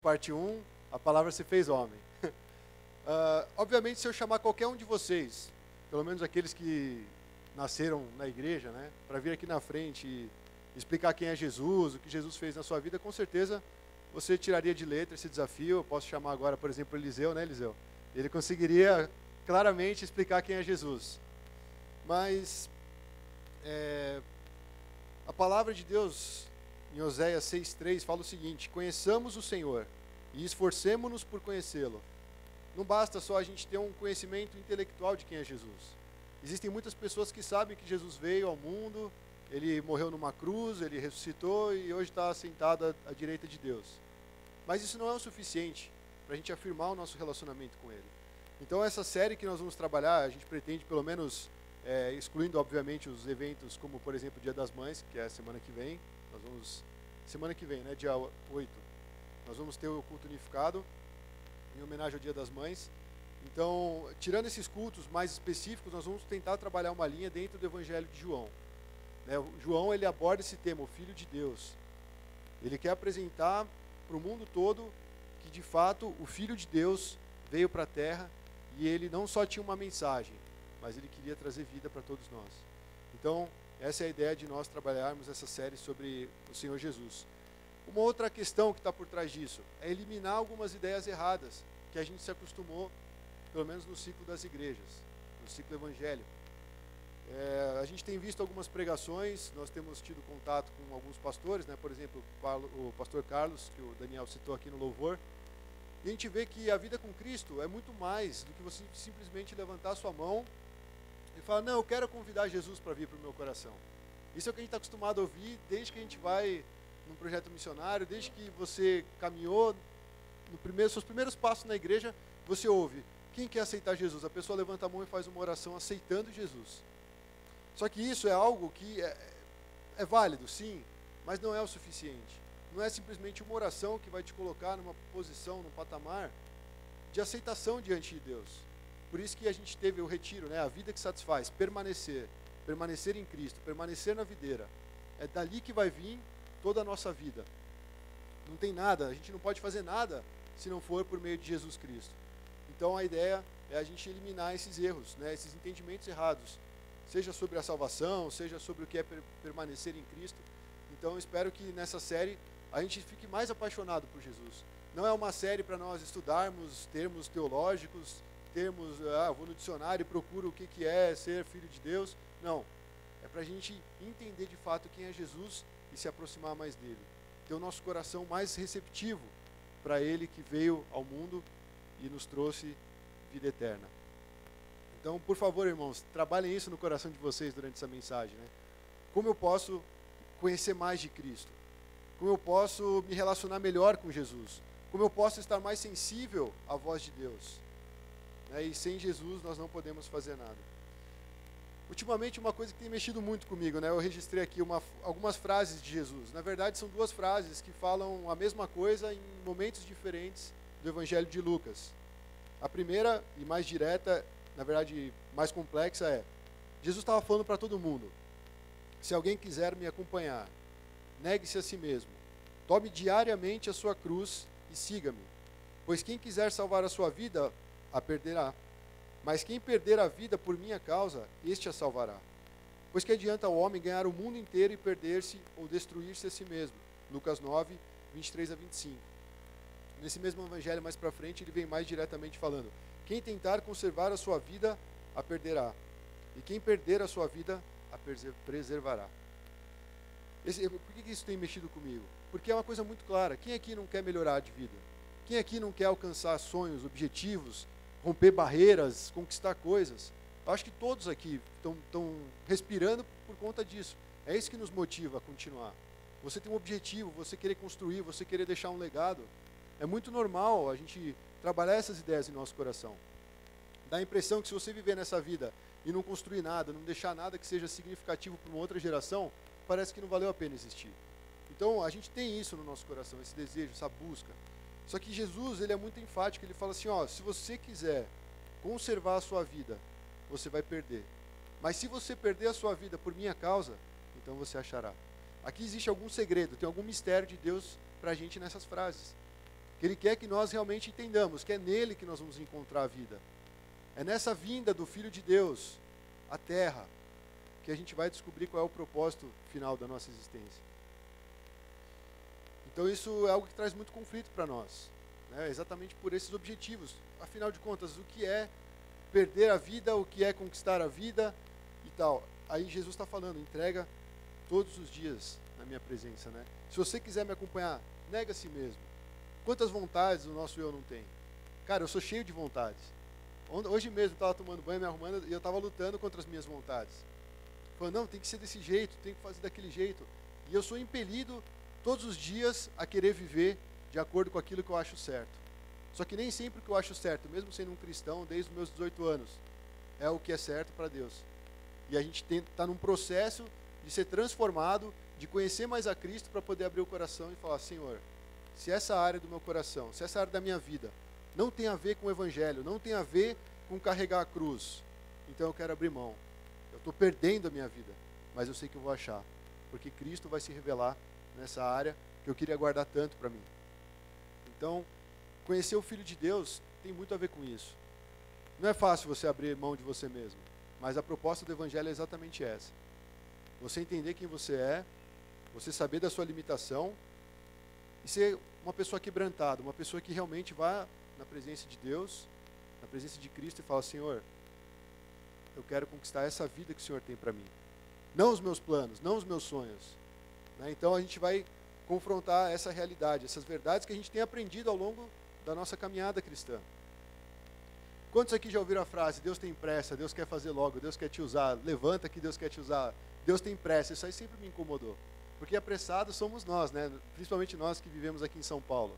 Parte 1, a palavra se fez homem. Obviamente, se eu chamar qualquer um de vocês, pelo menos aqueles que nasceram na igreja, né, para vir aqui na frente e explicar quem é Jesus, o que Jesus fez na sua vida, com certeza você tiraria de letra esse desafio. Eu posso chamar agora, por exemplo, Eliseu, né, Eliseu? Ele conseguiria claramente explicar quem é Jesus. Mas a palavra de Deus, em Oséias 6,3, fala o seguinte: conheçamos o Senhor e esforcemo-nos por conhecê-lo. Não basta só a gente ter um conhecimento intelectual de quem é Jesus. Existem muitas pessoas que sabem que Jesus veio ao mundo, ele morreu numa cruz, ele ressuscitou e hoje está sentado à direita de Deus. Mas isso não é o suficiente para a gente afirmar o nosso relacionamento com ele. Então essa série que nós vamos trabalhar, a gente pretende pelo menos, excluindo obviamente os eventos como, por exemplo, o Dia das Mães, que é a semana que vem, semana que vem, né, dia 8, nós vamos ter o culto unificado, em homenagem ao Dia das Mães. Então, tirando esses cultos mais específicos, nós vamos tentar trabalhar uma linha dentro do Evangelho de João. O João, ele aborda esse tema, o Filho de Deus. Ele quer apresentar para o mundo todo que, de fato, o Filho de Deus veio para a Terra e ele não só tinha uma mensagem, mas ele queria trazer vida para todos nós. Então, essa é a ideia de nós trabalharmos essa série sobre o Senhor Jesus. Uma outra questão que está por trás disso é eliminar algumas ideias erradas que a gente se acostumou, pelo menos no ciclo das igrejas, no ciclo evangélico. A gente tem visto algumas pregações, nós temos tido contato com alguns pastores, né? Por exemplo, o pastor Carlos, que o Daniel citou aqui no louvor, e a gente vê que a vida com Cristo é muito mais do que você simplesmente levantar a sua mão e falar: não, eu quero convidar Jesus para vir para o meu coração. Isso é o que a gente está acostumado a ouvir desde que a gente vai num projeto missionário, desde que você caminhou, seus primeiros passos na igreja, você ouve: quem quer aceitar Jesus? A pessoa levanta a mão e faz uma oração aceitando Jesus. Só que isso é algo que é válido, sim, mas não é o suficiente. Não é simplesmente uma oração que vai te colocar numa posição, num patamar de aceitação diante de Deus. Por isso que a gente teve o retiro, né? A vida que satisfaz, permanecer em Cristo, permanecer na videira. É dali que vai vir toda a nossa vida. Não tem nada, a gente não pode fazer nada se não for por meio de Jesus Cristo. Então a ideia é a gente eliminar esses erros, né? Esses entendimentos errados, seja sobre a salvação, seja sobre o que é permanecer em Cristo. Então eu espero que nessa série a gente fique mais apaixonado por Jesus. Não é uma série para nós estudarmos termos teológicos, vou no dicionário e procuro o que é ser filho de Deus. Não, é para a gente entender de fato quem é Jesus e se aproximar mais dele. Ter o nosso coração mais receptivo para ele que veio ao mundo e nos trouxe vida eterna. Então, por favor, irmãos, trabalhem isso no coração de vocês durante essa mensagem, né? Como eu posso conhecer mais de Cristo? Como eu posso me relacionar melhor com Jesus? Como eu posso estar mais sensível à voz de Deus? E sem Jesus nós não podemos fazer nada. Ultimamente, uma coisa que tem mexido muito comigo, né? Eu registrei aqui algumas frases de Jesus. Na verdade, são duas frases que falam a mesma coisa em momentos diferentes do Evangelho de Lucas. A primeira, e mais direta, na verdade mais complexa, é: Jesus estava falando para todo mundo: se alguém quiser me acompanhar, negue-se a si mesmo, tome diariamente a sua cruz e siga-me. Pois quem quiser salvar a sua vida, a perderá. Mas quem perder a vida por minha causa, este a salvará. Pois que adianta o homem ganhar o mundo inteiro e perder-se ou destruir-se a si mesmo? Lucas 9, 23 a 25. Nesse mesmo evangelho, mais para frente, ele vem mais diretamente falando: quem tentar conservar a sua vida, a perderá. E quem perder a sua vida, a preservará. Por que isso tem mexido comigo? Porque é uma coisa muito clara. Quem aqui não quer melhorar de vida? Quem aqui não quer alcançar sonhos, objetivos, romper barreiras, conquistar coisas? Eu acho que todos aqui estão respirando por conta disso. É isso que nos motiva a continuar. Você tem um objetivo, você querer construir, você querer deixar um legado. É muito normal a gente trabalhar essas ideias em nosso coração. Dá a impressão que se você viver nessa vida e não construir nada, não deixar nada que seja significativo para uma outra geração, parece que não valeu a pena existir. Então a gente tem isso no nosso coração, esse desejo, essa busca. Só que Jesus, ele é muito enfático, ele fala assim: se você quiser conservar a sua vida, você vai perder. Mas se você perder a sua vida por minha causa, então você achará. Aqui existe algum segredo, tem algum mistério de Deus para a gente nessas frases. que Ele quer que nós realmente entendamos, que é nele que nós vamos encontrar a vida. É nessa vinda do Filho de Deus à Terra que a gente vai descobrir qual é o propósito final da nossa existência. Então isso é algo que traz muito conflito para nós, né? Exatamente por esses objetivos. Afinal de contas, o que é perder a vida, o que é conquistar a vida e tal. Aí Jesus está falando, entrega todos os dias na minha presença, né? Se você quiser me acompanhar, nega a si mesmo. Quantas vontades o nosso eu não tem? Cara, eu sou cheio de vontades. Hoje mesmo eu estava tomando banho, me arrumando, e eu estava lutando contra as minhas vontades. Falando, não, tem que ser desse jeito, tem que fazer daquele jeito. E eu sou impelido todos os dias a querer viver de acordo com aquilo que eu acho certo. Só que nem sempre o que eu acho certo, mesmo sendo um cristão, desde os meus 18 anos, é o que é certo para Deus. E a gente está num processo de ser transformado, de conhecer mais a Cristo para poder abrir o coração e falar, Senhor, se essa área do meu coração, se essa área da minha vida não tem a ver com o Evangelho, não tem a ver com carregar a cruz, então eu quero abrir mão. Eu estou perdendo a minha vida, mas eu sei que eu vou achar, porque Cristo vai se revelar nessa área que eu queria guardar tanto para mim. Então, conhecer o Filho de Deus tem muito a ver com isso. Não é fácil você abrir mão de você mesmo, mas a proposta do Evangelho é exatamente essa. Você entender quem você é, você saber da sua limitação e ser uma pessoa quebrantada, uma pessoa que realmente vá na presença de Deus, na presença de Cristo e fala, Senhor, eu quero conquistar essa vida que o Senhor tem para mim. Não os meus planos, não os meus sonhos. Né? Então a gente vai confrontar essa realidade, essas verdades que a gente tem aprendido ao longo da nossa caminhada cristã. Quantos aqui já ouviram a frase, Deus tem pressa, Deus quer fazer logo, Deus quer te usar, levanta que Deus quer te usar, Deus tem pressa? Isso aí sempre me incomodou. Porque apressados somos nós, né? Principalmente nós que vivemos aqui em São Paulo.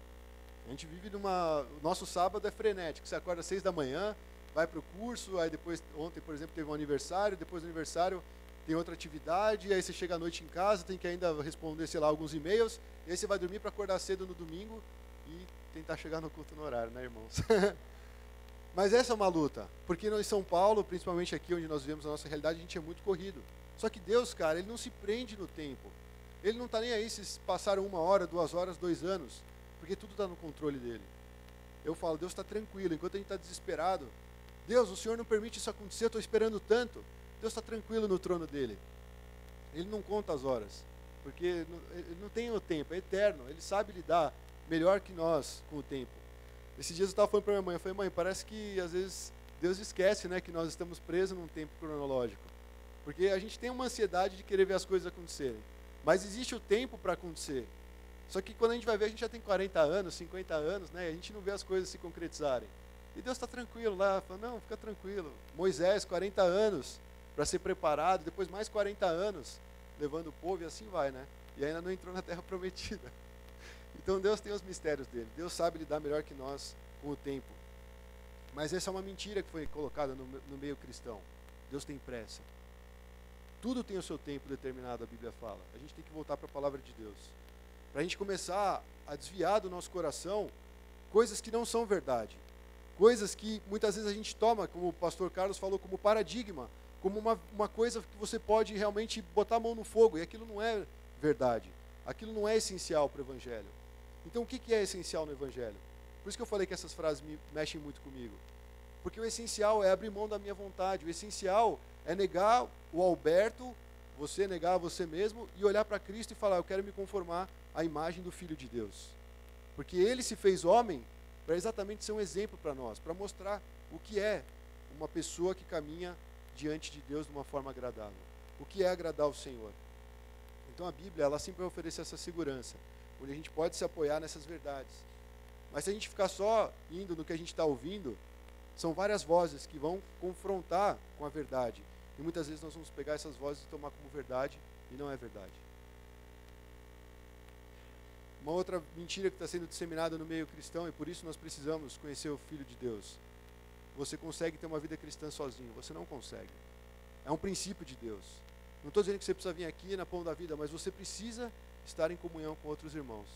A gente vive o nosso sábado é frenético, você acorda às 6 da manhã, vai para o curso, aí depois, ontem, por exemplo, teve um aniversário, depois do aniversário tem outra atividade, aí você chega à noite em casa, tem que ainda responder, sei lá, alguns e-mails, e aí você vai dormir para acordar cedo no domingo e tentar chegar no culto no horário, né, irmãos? Mas essa é uma luta, porque em São Paulo, principalmente aqui onde nós vivemos a nossa realidade, a gente é muito corrido. Só que Deus, cara, Ele não se prende no tempo. Ele não está nem aí se passaram 1 hora, 2 horas, 2 anos, porque tudo está no controle dele. Eu falo, Deus está tranquilo, enquanto a gente está desesperado, Deus, o Senhor não permite isso acontecer, eu estou esperando tanto. Deus está tranquilo no trono dele. Ele não conta as horas, porque ele não tem o tempo, é eterno, ele sabe lidar melhor que nós com o tempo. Esses dias eu estava falando para minha mãe, eu falei, mãe, parece que às vezes Deus esquece, né, que nós estamos presos num tempo cronológico. Porque a gente tem uma ansiedade de querer ver as coisas acontecerem. Mas existe o tempo para acontecer. Só que quando a gente vai ver, a gente já tem 40 anos, 50 anos, né, a gente não vê as coisas se concretizarem. E Deus está tranquilo lá, fala, não, fica tranquilo. Moisés, 40 anos para ser preparado, depois mais 40 anos levando o povo e assim vai, né? E ainda não entrou na terra prometida. Então Deus tem os mistérios dele. Deus sabe lidar melhor que nós com o tempo. Mas essa é uma mentira que foi colocada no meio cristão. Deus tem pressa. Tudo tem o seu tempo determinado, a Bíblia fala. A gente tem que voltar para a palavra de Deus. Para a gente começar a desviar do nosso coração coisas que não são verdade. Coisas que muitas vezes a gente toma, como o pastor Carlos falou, como paradigma, como uma coisa que você pode realmente botar a mão no fogo, e aquilo não é verdade. Aquilo não é essencial para o Evangelho. Então o que é essencial no Evangelho? Por isso que eu falei que essas frases mexem muito comigo. Porque o essencial é abrir mão da minha vontade, o essencial é negar o Alberto, você negar a você mesmo, e olhar para Cristo e falar, eu quero me conformar à imagem do Filho de Deus. Porque Ele se fez homem para exatamente ser um exemplo para nós, para mostrar o que é uma pessoa que caminha diante de Deus de uma forma agradável. O que é agradar ao Senhor. Então a Bíblia, ela sempre vai oferecer essa segurança, onde a gente pode se apoiar nessas verdades. Mas se a gente ficar só indo no que a gente está ouvindo, são várias vozes que vão confrontar com a verdade. E muitas vezes nós vamos pegar essas vozes e tomar como verdade, e não é verdade. Uma outra mentira que está sendo disseminada no meio cristão, e por isso nós precisamos conhecer o Filho de Deus. Você consegue ter uma vida cristã sozinho, você não consegue. É um princípio de Deus. Não estou dizendo que você precisa vir aqui na Pão da Vida, mas você precisa estar em comunhão com outros irmãos.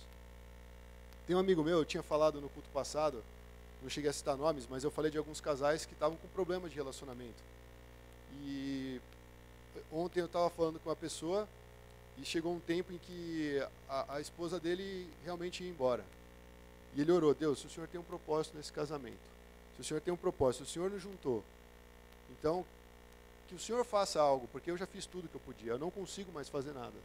Tem um amigo meu, eu tinha falado no culto passado, não cheguei a citar nomes, mas eu falei de alguns casais que estavam com problemas de relacionamento. E ontem eu estava falando com uma pessoa e chegou um tempo em que a esposa dele realmente ia embora. E ele orou: Deus, se o Senhor tem um propósito nesse casamento, se o Senhor tem um propósito, se o Senhor nos juntou, então que o Senhor faça algo, porque eu já fiz tudo que eu podia, eu não consigo mais fazer nada.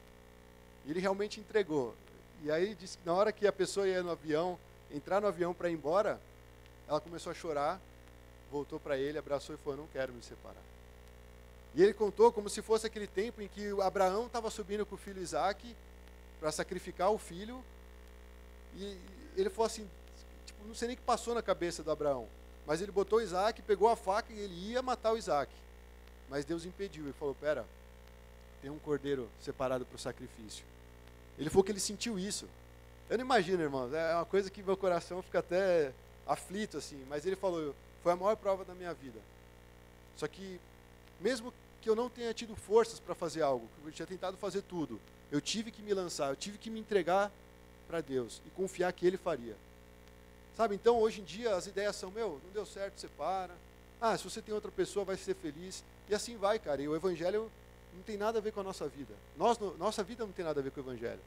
E ele realmente entregou. E aí disse que na hora que a pessoa ia no avião, entrar no avião para ir embora, ela começou a chorar, voltou para ele, abraçou e falou: não quero me separar. E ele contou como se fosse aquele tempo em que Abraão estava subindo com o filho Isaac para sacrificar o filho, e ele falou assim, tipo, não sei nem o que passou na cabeça do Abraão, mas ele botou o Isaac, pegou a faca e ele ia matar o Isaac. Mas Deus impediu, ele falou: pera, tem um cordeiro separado para o sacrifício. Ele falou que ele sentiu isso. Eu não imagino, irmãos, é uma coisa que meu coração fica até aflito, assim, mas ele falou: foi a maior prova da minha vida. Só que, mesmo que eu não tenha tido forças para fazer algo, que eu tinha tentado fazer tudo, eu tive que me lançar, eu tive que me entregar para Deus e confiar que Ele faria. Sabe, então, hoje em dia, as ideias são: não deu certo, separa. Se você tem outra pessoa, vai ser feliz. E assim vai, cara. E o Evangelho não tem nada a ver com a nossa vida. Nossa vida não tem nada a ver com o Evangelho.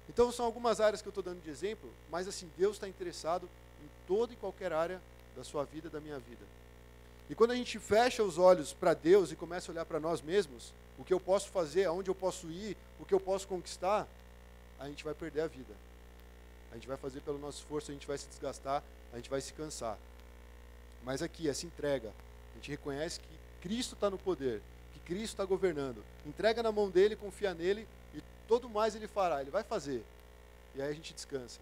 Então, são algumas áreas que eu estou dando de exemplo, mas assim, Deus está interessado em toda e qualquer área da sua vida, da minha vida. E quando a gente fecha os olhos para Deus e começa a olhar para nós mesmos, o que eu posso fazer, aonde eu posso ir, o que eu posso conquistar, a gente vai perder a vida. A gente vai fazer pelo nosso esforço, a gente vai se desgastar, a gente vai se cansar. Mas aqui, essa entrega, a gente reconhece que Cristo está no poder, que Cristo está governando. Entrega na mão dele, confia nele e todo mais ele fará, ele vai fazer. E aí a gente descansa.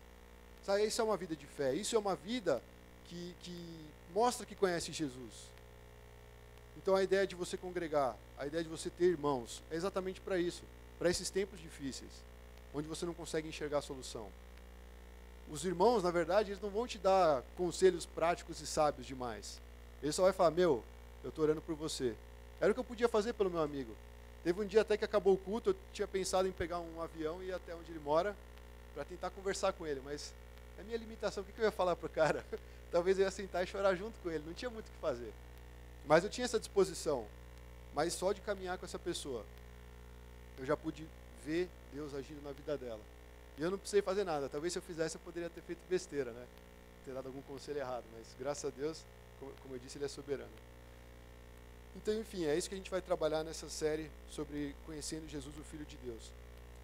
Sabe, isso é uma vida de fé, isso é uma vida que mostra que conhece Jesus. Então a ideia de você congregar, a ideia de você ter irmãos, é exatamente para isso, para esses tempos difíceis, onde você não consegue enxergar a solução. Os irmãos, na verdade, eles não vão te dar conselhos práticos e sábios demais. Eles só vão falar: eu estou orando por você. Era o que eu podia fazer pelo meu amigo. Teve um dia até que acabou o culto, eu tinha pensado em pegar um avião e ir até onde ele mora, para tentar conversar com ele, mas é minha limitação, o que eu ia falar para o cara? Talvez eu ia sentar e chorar junto com ele, não tinha muito o que fazer. Mas eu tinha essa disposição, mas só de caminhar com essa pessoa, eu já pude ver Deus agindo na vida dela. E eu não precisei fazer nada, talvez se eu fizesse eu poderia ter feito besteira, né? Ter dado algum conselho errado, mas graças a Deus, como eu disse, Ele é soberano. Então, enfim, é isso que a gente vai trabalhar nessa série sobre conhecendo Jesus, o Filho de Deus.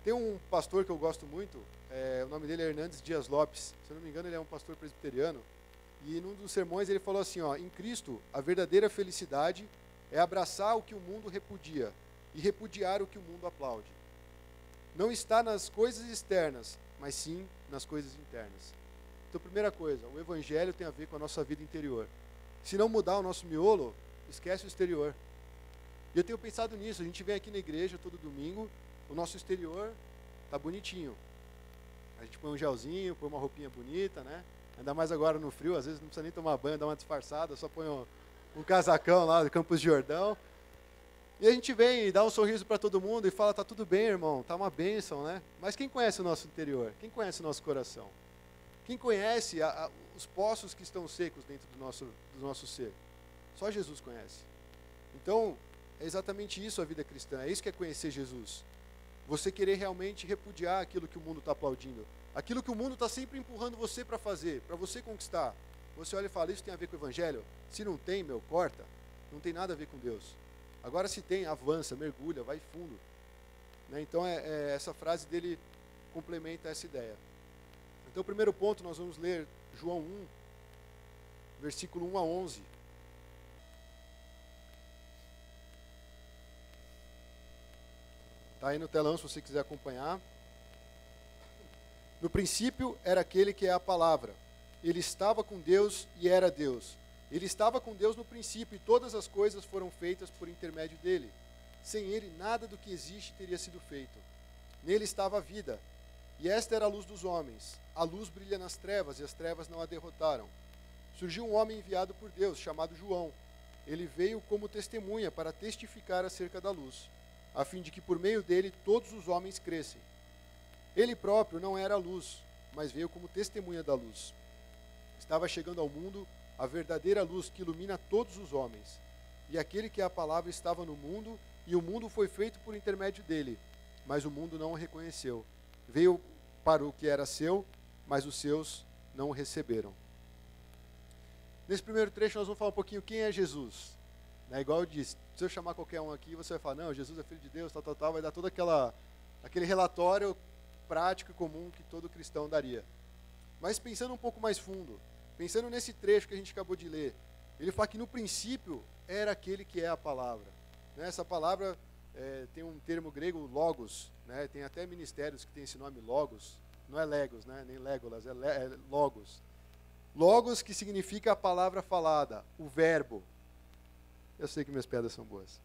Tem um pastor que eu gosto muito, o nome dele é Hernandes Dias Lopes, se eu não me engano ele é um pastor presbiteriano, e num dos sermões ele falou assim, em Cristo a verdadeira felicidade é abraçar o que o mundo repudia e repudiar o que o mundo aplaude. Não está nas coisas externas, mas sim nas coisas internas. Então, primeira coisa, o Evangelho tem a ver com a nossa vida interior. Se não mudar o nosso miolo, esquece o exterior. E eu tenho pensado nisso, a gente vem aqui na igreja todo domingo, o nosso exterior está bonitinho. A gente põe um gelzinho, põe uma roupinha bonita, né? Ainda mais agora no frio, às vezes não precisa nem tomar banho, dá uma disfarçada, só põe um casacão lá do Campos de Jordão. E a gente vem e dá um sorriso para todo mundo e fala: tá tudo bem, irmão, tá uma bênção, né? Mas quem conhece o nosso interior? Quem conhece o nosso coração? Quem conhece os poços que estão secos dentro do nosso ser? Só Jesus conhece. Então, é exatamente isso a vida cristã, é isso que é conhecer Jesus. Você querer realmente repudiar aquilo que o mundo está aplaudindo, aquilo que o mundo está sempre empurrando você para fazer, para você conquistar. Você olha e fala: isso tem a ver com o Evangelho? Se não tem, corta. Não tem nada a ver com Deus. Agora, se tem, avança, mergulha, vai fundo. Né? Então, essa frase dele complementa essa ideia. Então, o primeiro ponto, nós vamos ler João 1, versículo 1 a 11. Está aí no telão, se você quiser acompanhar. No princípio era aquele que é a palavra. Ele estava com Deus e era Deus. Ele estava com Deus no princípio, e todas as coisas foram feitas por intermédio dele. Sem ele, nada do que existe teria sido feito. Nele estava a vida, e esta era a luz dos homens. A luz brilha nas trevas, e as trevas não a derrotaram. Surgiu um homem enviado por Deus, chamado João. Ele veio como testemunha para testificar acerca da luz, a fim de que por meio dele todos os homens crescem. Ele próprio não era a luz, mas veio como testemunha da luz. Estava chegando ao mundo a verdadeira luz que ilumina todos os homens. E aquele que é a palavra estava no mundo, e o mundo foi feito por intermédio dele, mas o mundo não o reconheceu. Veio para o que era seu, mas os seus não o receberam. Nesse primeiro trecho nós vamos falar um pouquinho quem é Jesus. Igual eu disse, se eu chamar qualquer um aqui, você vai falar, não, Jesus é filho de Deus, tal, vai dar todo aquele relatório prático e comum que todo cristão daria. Mas pensando um pouco mais fundo, pensando nesse trecho que a gente acabou de ler, ele fala que no princípio era aquele que é a palavra. Essa palavra tem um termo grego, logos, tem até ministérios que tem esse nome, logos, não é legos, nem Legolas, é logos. Logos que significa a palavra falada, o verbo. Eu sei que minhas piadas são boas.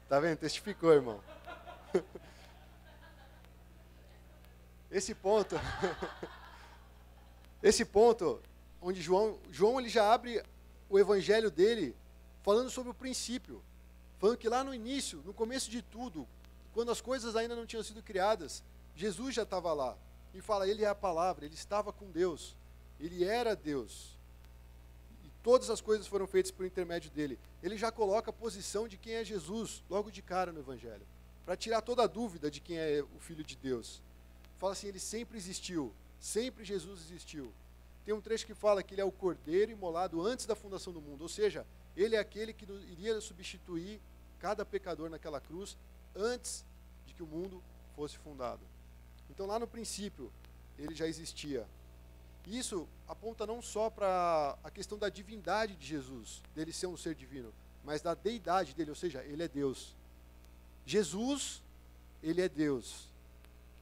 Tá vendo? Testificou, irmão. Esse ponto onde João ele já abre o evangelho dele falando sobre o princípio, falando que lá no início, no começo de tudo, quando as coisas ainda não tinham sido criadas, Jesus já estava lá. E fala, ele é a palavra, ele estava com Deus, ele era Deus. E todas as coisas foram feitas por intermédio dele. Ele já coloca a posição de quem é Jesus logo de cara no evangelho, para tirar toda a dúvida de quem é o Filho de Deus. Fala assim, ele sempre existiu, sempre Jesus existiu. Tem um trecho que fala que ele é o cordeiro imolado antes da fundação do mundo, ou seja, ele é aquele que iria substituir cada pecador naquela cruz antes de que o mundo fosse fundado. Então lá no princípio ele já existia. Isso aponta não só para a questão da divindade de Jesus, dele ser um ser divino, mas da deidade dele, ou seja, ele é Deus. Jesus, ele é Deus.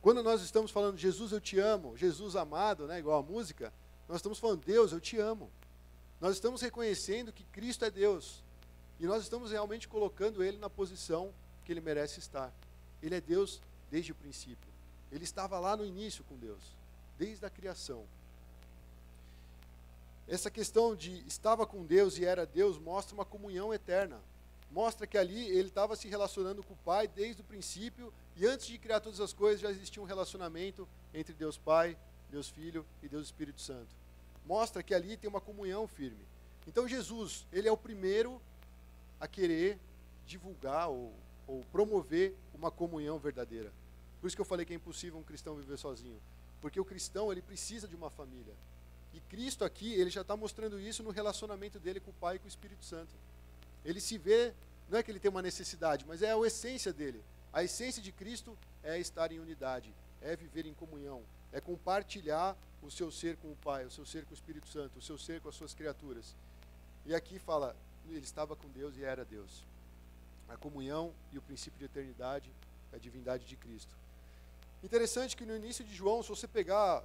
Quando nós estamos falando Jesus eu te amo, Jesus amado, igual a música, nós estamos falando Deus eu te amo. Nós estamos reconhecendo que Cristo é Deus. E nós estamos realmente colocando ele na posição que ele merece estar. Ele é Deus desde o princípio. Ele estava lá no início com Deus, desde a criação. Essa questão de estava com Deus e era Deus mostra uma comunhão eterna. Mostra que ali ele estava se relacionando com o Pai desde o princípio e antes de criar todas as coisas já existia um relacionamento entre Deus Pai, Deus Filho e Deus Espírito Santo. Mostra que ali tem uma comunhão firme. Então Jesus, ele é o primeiro a querer divulgar ou promover uma comunhão verdadeira. Por isso que eu falei que é impossível um cristão viver sozinho. Porque o cristão, ele precisa de uma família. E Cristo aqui, ele já está mostrando isso no relacionamento dele com o Pai e com o Espírito Santo. Ele se vê, não é que ele tem uma necessidade, mas é a essência dele. A essência de Cristo é estar em unidade, é viver em comunhão, é compartilhar o seu ser com o Pai, o seu ser com o Espírito Santo, o seu ser com as suas criaturas. E aqui fala, ele estava com Deus e era Deus. A comunhão e o princípio de eternidade, a divindade de Cristo. Interessante que no início de João, se você pegar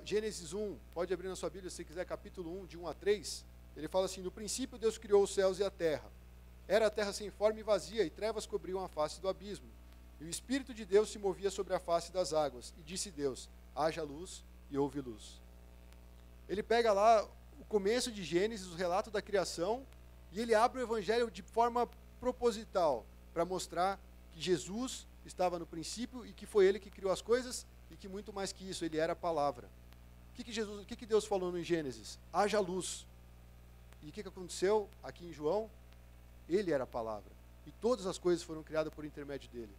Gênesis 1, pode abrir na sua Bíblia se você quiser, capítulo 1, de 1 a 3, ele fala assim, no princípio Deus criou os céus e a terra. Era a terra sem forma e vazia, e trevas cobriam a face do abismo. E o Espírito de Deus se movia sobre a face das águas. E disse Deus, haja luz, e houve luz. Ele pega lá o começo de Gênesis, o relato da criação, e ele abre o Evangelho de forma proposital, para mostrar que Jesus estava no princípio, e que foi ele que criou as coisas, e que muito mais que isso, ele era a palavra. O que Deus falou em Gênesis? Haja luz. E o que aconteceu aqui em João? Ele era a palavra. E todas as coisas foram criadas por intermédio dele.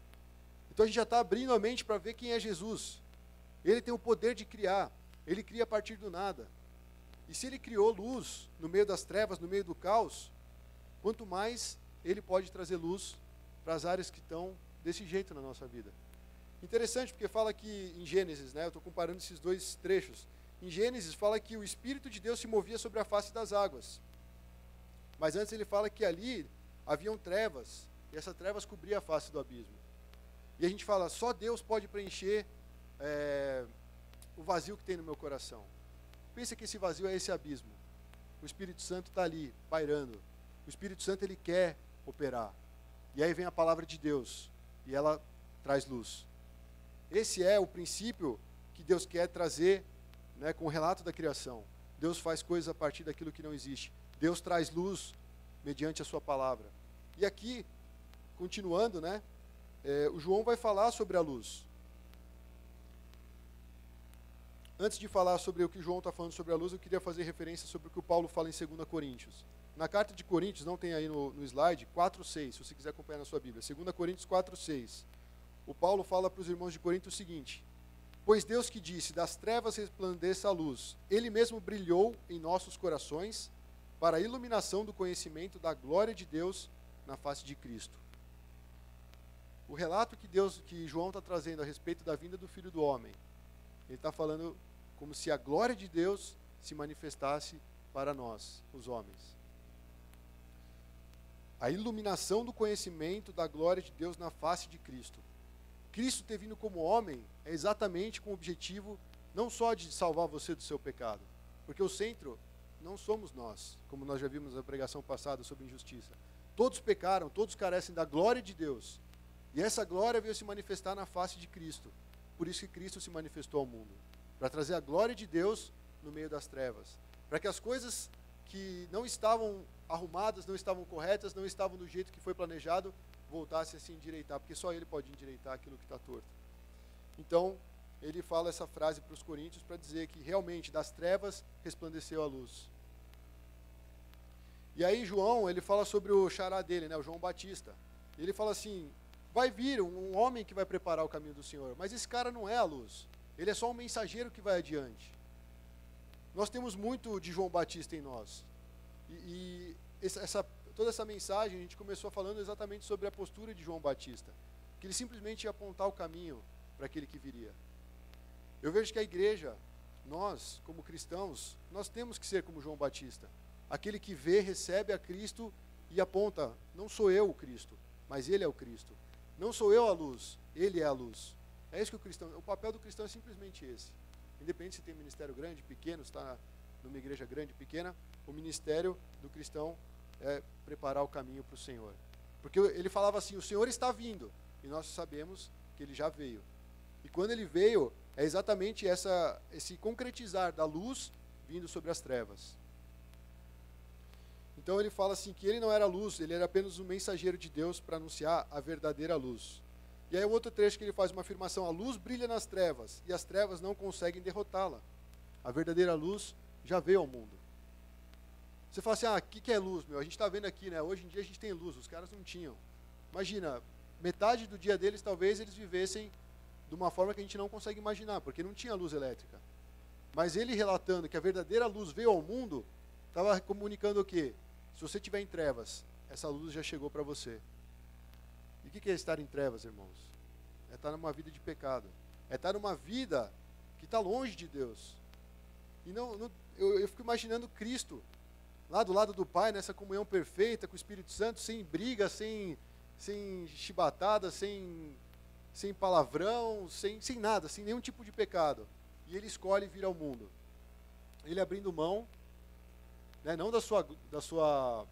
Então a gente já está abrindo a mente para ver quem é Jesus. Ele tem o poder de criar. Ele cria a partir do nada. E se ele criou luz no meio das trevas, no meio do caos, quanto mais ele pode trazer luz para as áreas que estão desse jeito na nossa vida. Interessante, porque fala que em Gênesis, eu estou comparando esses dois trechos. Em Gênesis fala que o Espírito de Deus se movia sobre a face das águas. Mas antes ele fala que ali haviam trevas, e essas trevas cobriam a face do abismo. E a gente fala, só Deus pode preencher o vazio que tem no meu coração. Pensa que esse vazio é esse abismo. O Espírito Santo está ali, pairando. O Espírito Santo, ele quer operar. E aí vem a palavra de Deus, e ela traz luz. Esse é o princípio que Deus quer trazer, com o relato da criação. Deus faz coisas a partir daquilo que não existe. Deus traz luz mediante a sua palavra. E aqui, continuando, o João vai falar sobre a luz. Antes de falar sobre o que João está falando sobre a luz, eu queria fazer referência sobre o que o Paulo fala em 2 Coríntios. Na carta de Coríntios, não tem aí no slide, 4:6, se você quiser acompanhar na sua Bíblia. 2 Coríntios 4:6. O Paulo fala para os irmãos de Corinto o seguinte: Pois Deus que disse, das trevas resplandeça a luz, Ele mesmo brilhou em nossos corações para a iluminação do conhecimento da glória de Deus na face de Cristo. O relato que João está trazendo a respeito da vinda do Filho do Homem, ele está falando como se a glória de Deus se manifestasse para nós, os homens. A iluminação do conhecimento da glória de Deus na face de Cristo. Cristo ter vindo como homem é exatamente com o objetivo não só de salvar você do seu pecado, porque o centro não somos nós, como nós já vimos na pregação passada sobre injustiça. Todos pecaram, todos carecem da glória de Deus. E essa glória veio se manifestar na face de Cristo. Por isso que Cristo se manifestou ao mundo, para trazer a glória de Deus no meio das trevas, para que as coisas que não estavam arrumadas, não estavam corretas, não estavam do jeito que foi planejado, voltassem a se endireitar, porque só Ele pode endireitar aquilo que está torto. Então, ele fala essa frase para os coríntios para dizer que realmente das trevas resplandeceu a luz. E aí João, ele fala sobre o xará dele, né, o João Batista. Ele fala assim, vai vir um homem que vai preparar o caminho do Senhor, mas esse cara não é a luz, ele é só um mensageiro que vai adiante. Nós temos muito de João Batista em nós. Toda essa mensagem a gente começou falando exatamente sobre a postura de João Batista, que ele simplesmente ia apontar o caminho para aquele que viria. Eu vejo que a igreja, nós, como cristãos, nós temos que ser como João Batista, aquele que vê, recebe a Cristo e aponta, não sou eu o Cristo, mas Ele é o Cristo. Não sou eu a luz, Ele é a luz. É isso que o papel do cristão é simplesmente esse. Independente se tem ministério grande, pequeno, se está numa igreja grande, pequena, o ministério do cristão é preparar o caminho para o Senhor. Porque ele falava assim, o Senhor está vindo, e nós sabemos que Ele já veio. E quando Ele veio, é exatamente esse concretizar da luz vindo sobre as trevas. Então ele fala assim, que Ele não era luz, Ele era apenas um mensageiro de Deus para anunciar a verdadeira luz. E aí o outro trecho que ele faz uma afirmação, a luz brilha nas trevas, e as trevas não conseguem derrotá-la. A verdadeira luz já veio ao mundo. Você fala assim, o que é luz, meu? A gente está vendo aqui, né? Hoje em dia a gente tem luz, os caras não tinham. Imagina, metade do dia deles talvez eles vivessem de uma forma que a gente não consegue imaginar, porque não tinha luz elétrica. Mas ele relatando que a verdadeira luz veio ao mundo, estava comunicando o quê? Se você estiver em trevas, essa luz já chegou para você. E o que é estar em trevas, irmãos? É estar numa vida de pecado. É estar numa vida que está longe de Deus. E eu fico imaginando Cristo, lá do lado do Pai, nessa comunhão perfeita com o Espírito Santo, sem briga, sem chibatada, sem palavrão, sem nada, sem nenhum tipo de pecado. E Ele escolhe vir ao mundo. Ele abrindo mão, né, não da sua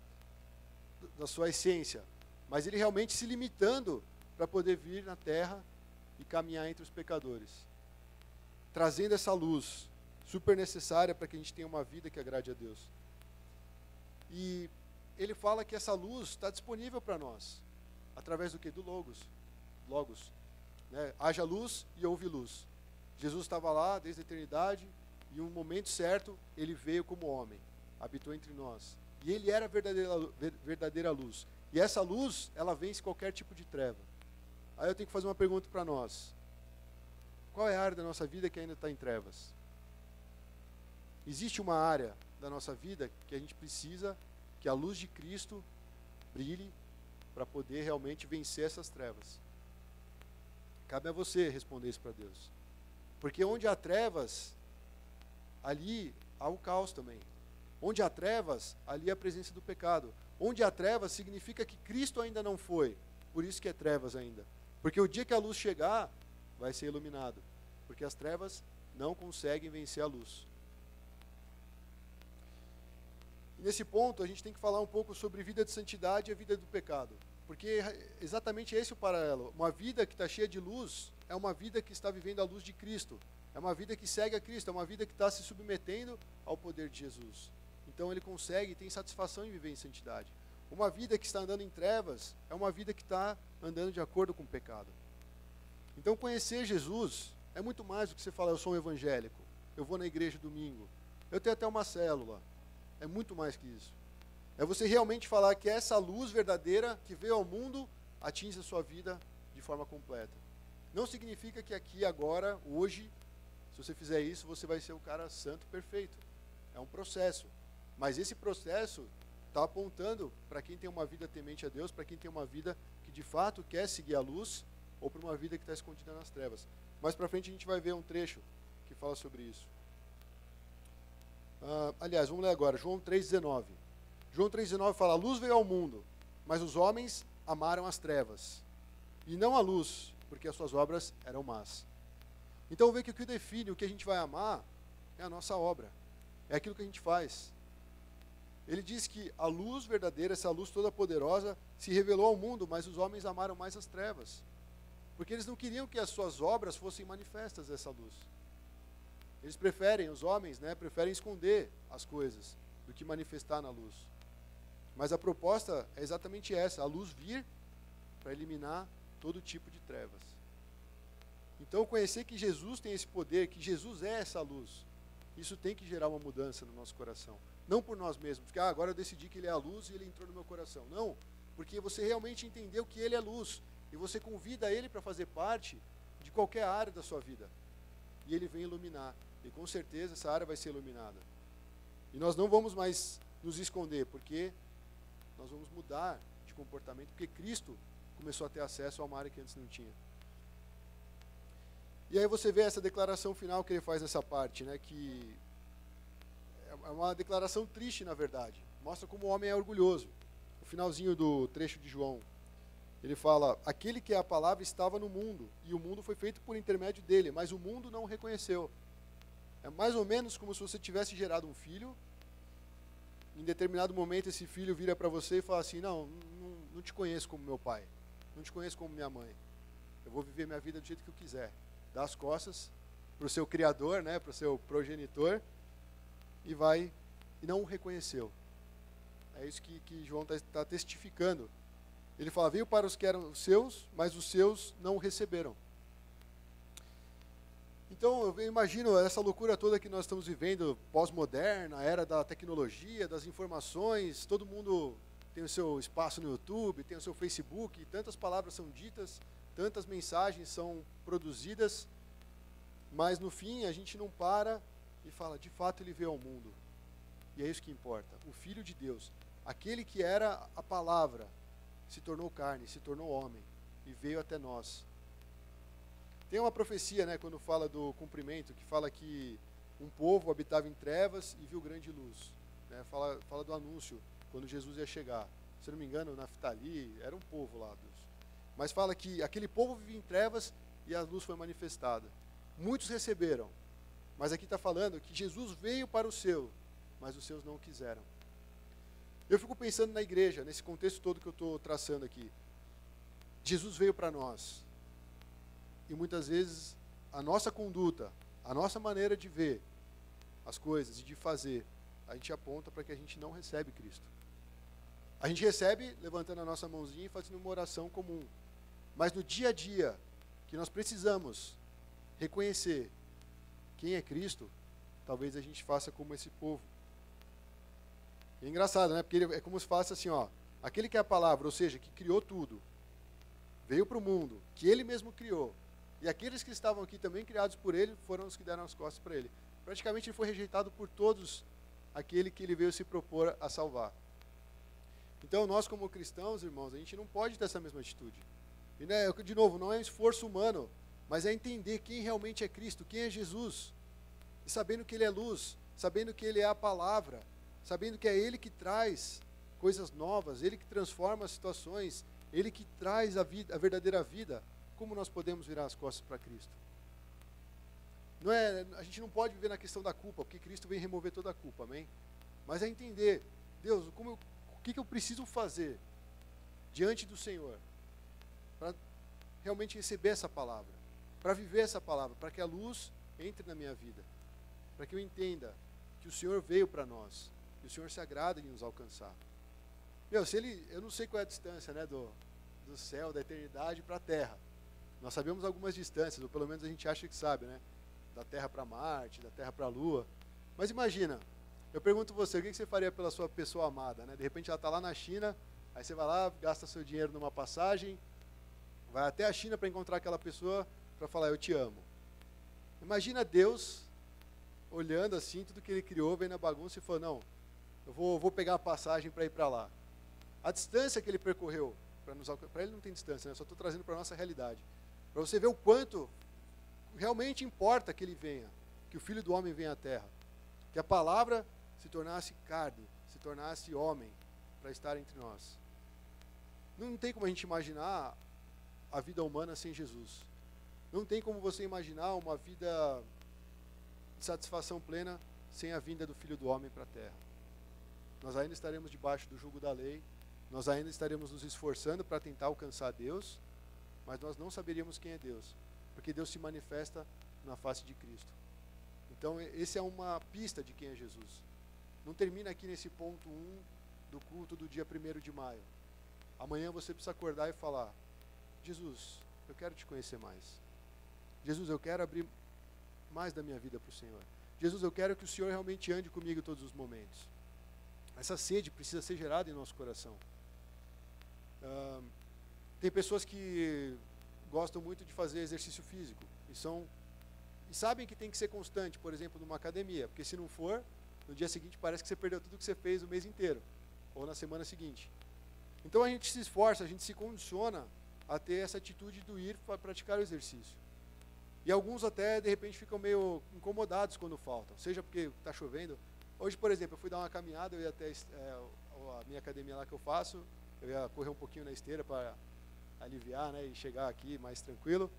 essência, mas Ele realmente se limitando para poder vir na terra e caminhar entre os pecadores, trazendo essa luz super necessária para que a gente tenha uma vida que agrade a Deus. E Ele fala que essa luz está disponível para nós, através do quê? Do Logos. Né? Haja luz e houve luz. Jesus estava lá desde a eternidade, e um momento certo, Ele veio como homem, habitou entre nós. E Ele era a verdadeira luz. E essa luz, ela vence qualquer tipo de treva. Aí eu tenho que fazer uma pergunta para nós. Qual é a área da nossa vida que ainda está em trevas? Existe uma área da nossa vida que a gente precisa que a luz de Cristo brilhe para poder realmente vencer essas trevas. Cabe a você responder isso para Deus. Porque onde há trevas, ali há o caos também. Onde há trevas, ali há a presença do pecado. Onde há trevas, significa que Cristo ainda não foi. Por isso que é trevas ainda. Porque o dia que a luz chegar, vai ser iluminado. Porque as trevas não conseguem vencer a luz. E nesse ponto, a gente tem que falar um pouco sobre vida de santidade e a vida do pecado. Porque exatamente esse é o paralelo. Uma vida que está cheia de luz é uma vida que está vivendo a luz de Cristo. É uma vida que segue a Cristo, é uma vida que está se submetendo ao poder de Jesus. Então ele consegue e tem satisfação em viver em santidade. Uma vida que está andando em trevas é uma vida que está andando de acordo com o pecado. Então conhecer Jesus é muito mais do que você falar, eu sou um evangélico, eu vou na igreja domingo, eu tenho até uma célula. É muito mais que isso. É você realmente falar que essa luz verdadeira que veio ao mundo atinge a sua vida de forma completa. Não significa que aqui, agora, hoje, Se você fizer isso, você vai ser o cara santo perfeito. É um processo. Mas esse processo está apontando para quem tem uma vida temente a Deus, para quem tem uma vida que de fato quer seguir a luz, ou para uma vida que está escondida nas trevas. Mais para frente a gente vai ver um trecho que fala sobre isso. Aliás, vamos ler agora, João 3,19. João 3,19 fala: a luz veio ao mundo, mas os homens amaram as trevas, e não a luz, porque as suas obras eram más. Então vê que o que define o que a gente vai amar é a nossa obra, é aquilo que a gente faz. Ele diz que a luz verdadeira, essa luz toda poderosa, se revelou ao mundo, mas os homens amaram mais as trevas, porque eles não queriam que as suas obras fossem manifestas essa luz. Eles preferem, os homens, preferem esconder as coisas do que manifestar na luz. Mas a proposta é exatamente essa, a luz vir para eliminar todo tipo de trevas. Então, conhecer que Jesus tem esse poder, que Jesus é essa luz, isso tem que gerar uma mudança no nosso coração. Não por nós mesmos, porque agora eu decidi que Ele é a luz e Ele entrou no meu coração. Não, porque você realmente entendeu que Ele é luz, e você convida Ele para fazer parte de qualquer área da sua vida. E Ele vem iluminar, e com certeza essa área vai ser iluminada. E nós não vamos mais nos esconder, porque nós vamos mudar de comportamento, porque Cristo começou a ter acesso a uma área que antes não tinha. E aí você vê essa declaração final que ele faz nessa parte, que é uma declaração triste, na verdade. Mostra como o homem é orgulhoso. O finalzinho do trecho de João, ele fala: aquele que é a palavra estava no mundo, e o mundo foi feito por intermédio dele, mas o mundo não o reconheceu. É mais ou menos como se você tivesse gerado um filho, em determinado momento esse filho vira para você e fala assim: não te conheço como meu pai, não te conheço como minha mãe, eu vou viver minha vida do jeito que eu quiser. Dá as costas para o seu criador, para o seu progenitor, e não o reconheceu. É isso que João está testificando. Ele fala: veio para os que eram os seus, mas os seus não o receberam. Então, eu imagino essa loucura toda que nós estamos vivendo, pós-moderna, a era da tecnologia, das informações, todo mundo tem o seu espaço no YouTube, tem o seu Facebook, tantas palavras são ditas, tantas mensagens são produzidas, mas no fim a gente não para e fala: de fato Ele veio ao mundo. E é isso que importa. O Filho de Deus, aquele que era a palavra, se tornou carne, se tornou homem e veio até nós. Tem uma profecia, quando fala do cumprimento, que fala que um povo habitava em trevas e viu grande luz. Fala do anúncio, quando Jesus ia chegar. Se não me engano, Naftali, era um povo lá. Mas fala que aquele povo vivia em trevas e a luz foi manifestada. Muitos receberam, mas aqui está falando que Jesus veio para o seu, mas os seus não o quiseram. Eu fico pensando na igreja, nesse contexto todo que eu estou traçando aqui. Jesus veio para nós. E muitas vezes a nossa conduta, a nossa maneira de ver as coisas e de fazer, a gente aponta para que a gente não recebe Cristo. A gente recebe levantando a nossa mãozinha e fazendo uma oração comum. Mas no dia a dia, que nós precisamos reconhecer quem é Cristo, talvez a gente faça como esse povo. É engraçado, porque é como se faça assim, aquele que é a palavra, ou seja, que criou tudo, veio para o mundo, que Ele mesmo criou, e aqueles que estavam aqui também criados por Ele, foram os que deram as costas para Ele. Praticamente Ele foi rejeitado por todos aquele que Ele veio se propor a salvar. Então nós como cristãos, irmãos, a gente não pode ter essa mesma atitude. E de novo, não é um esforço humano, mas é entender quem realmente é Cristo, quem é Jesus, e sabendo que Ele é luz, sabendo que Ele é a palavra, sabendo que é Ele que traz coisas novas, Ele que transforma as situações, Ele que traz a verdadeira vida. Como nós podemos virar as costas para Cristo? A gente não pode viver na questão da culpa, porque Cristo vem remover toda a culpa, amém? Mas é entender, Deus, o que eu preciso fazer diante do Senhor para realmente receber essa palavra, para viver essa palavra, para que a luz entre na minha vida, para que eu entenda que o Senhor veio para nós, e o Senhor se agrada em nos alcançar. Eu não sei qual é a distância do céu, da eternidade para a terra. Nós sabemos algumas distâncias, ou pelo menos a gente acha que sabe, da Terra para Marte, da Terra para a Lua. Mas imagina, eu pergunto você, o que você faria pela sua pessoa amada? De repente ela está lá na China, aí você vai lá, gasta seu dinheiro numa passagem, vai até a China para encontrar aquela pessoa, para falar: eu te amo. Imagina Deus olhando assim, tudo que ele criou, vendo a bagunça e falou, não, eu vou pegar a passagem para ir para lá. A distância que ele percorreu, para ele não tem distância, né? Só estou trazendo para a nossa realidade. Para você ver o quanto realmente importa que ele venha, que o Filho do Homem venha à Terra. Que a palavra se tornasse carne, se tornasse homem, para estar entre nós. Não tem como a gente imaginar a vida humana sem Jesus. Não tem como você imaginar uma vida de satisfação plena sem a vinda do Filho do Homem para a Terra. Nós ainda estaremos debaixo do jugo da lei, nós ainda estaremos nos esforçando para tentar alcançar Deus, mas nós não saberíamos quem é Deus, porque Deus se manifesta na face de Cristo. Então, essa é uma pista de quem é Jesus. Não termina aqui nesse ponto 1 do culto do dia 1º de maio. Amanhã você precisa acordar e falar, Jesus, eu quero te conhecer mais. Jesus, eu quero abrir mais da minha vida para o Senhor. Jesus, eu quero que o Senhor realmente ande comigo todos os momentos. Essa sede precisa ser gerada em nosso coração. Tem pessoas que gostam muito de fazer exercício físico e sabem que tem que ser constante, por exemplo, numa academia, porque se não for, no dia seguinte parece que você perdeu tudo que você fez o mês inteiro, ou na semana seguinte. Então a gente se esforça, a gente se condiciona a ter essa atitude do ir para praticar o exercício. E alguns até, de repente, ficam meio incomodados quando faltam, seja porque está chovendo. Hoje, por exemplo, eu fui dar uma caminhada, eu ia até a minha academia lá que eu faço, eu ia correr um pouquinho na esteira para aliviar, né, e chegar aqui mais tranquilo,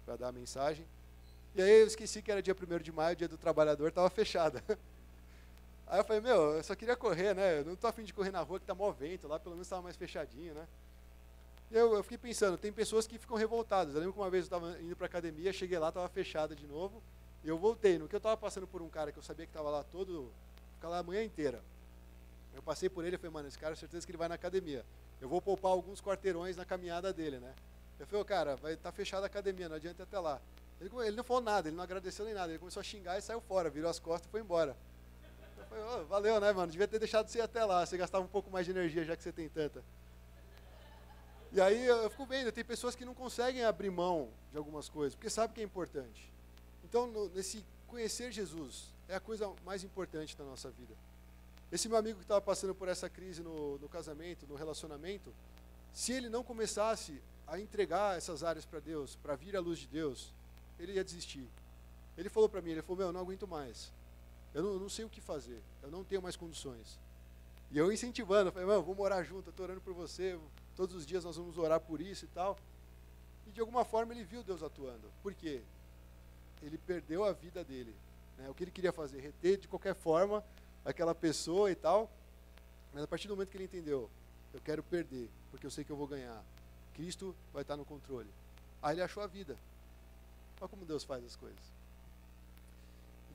para dar a mensagem. E aí eu esqueci que era dia 1º de maio, dia do trabalhador, estava fechada. Aí eu falei, eu só queria correr, né, eu não estou a fim de correr na rua que está mó vento, lá pelo menos estava mais fechadinho, né. E eu fiquei pensando, tem pessoas que ficam revoltadas. Eu lembro que uma vez eu estava indo para a academia, cheguei lá, estava fechada de novo, e eu voltei. No que eu estava passando por um cara que eu sabia que estava lá ficar lá a manhã inteira. Eu passei por ele e falei, mano, esse cara, certeza que ele vai na academia. Eu vou poupar alguns quarteirões na caminhada dele, né. Eu falei, cara, vai estar fechada a academia, não adianta ir até lá. Ele não falou nada, ele não agradeceu nem nada, ele começou a xingar e saiu fora, virou as costas e foi embora. Eu falei, valeu, né, mano, devia ter deixado você ir até lá, você gastava um pouco mais de energia já que você tem tanta. E aí eu fico vendo, tem pessoas que não conseguem abrir mão de algumas coisas, porque sabem que é importante. Então, nesse conhecer Jesus, é a coisa mais importante da nossa vida. Esse meu amigo que estava passando por essa crise no casamento, no relacionamento, se ele não começasse a entregar essas áreas para Deus, para vir à luz de Deus, ele ia desistir. Ele falou para mim, eu não aguento mais. Eu não sei o que fazer, eu não tenho mais condições. E eu incentivando, falei, vamos orar junto, eu estou orando por você, todos os dias nós vamos orar por isso e tal. E de alguma forma ele viu Deus atuando. Por quê? Ele perdeu a vida dele. Né? O que ele queria fazer? Reter de qualquer forma aquela pessoa e tal. Mas a partir do momento que ele entendeu, eu quero perder, porque eu sei que eu vou ganhar. Cristo vai estar no controle. Aí ele achou a vida. Olha como Deus faz as coisas.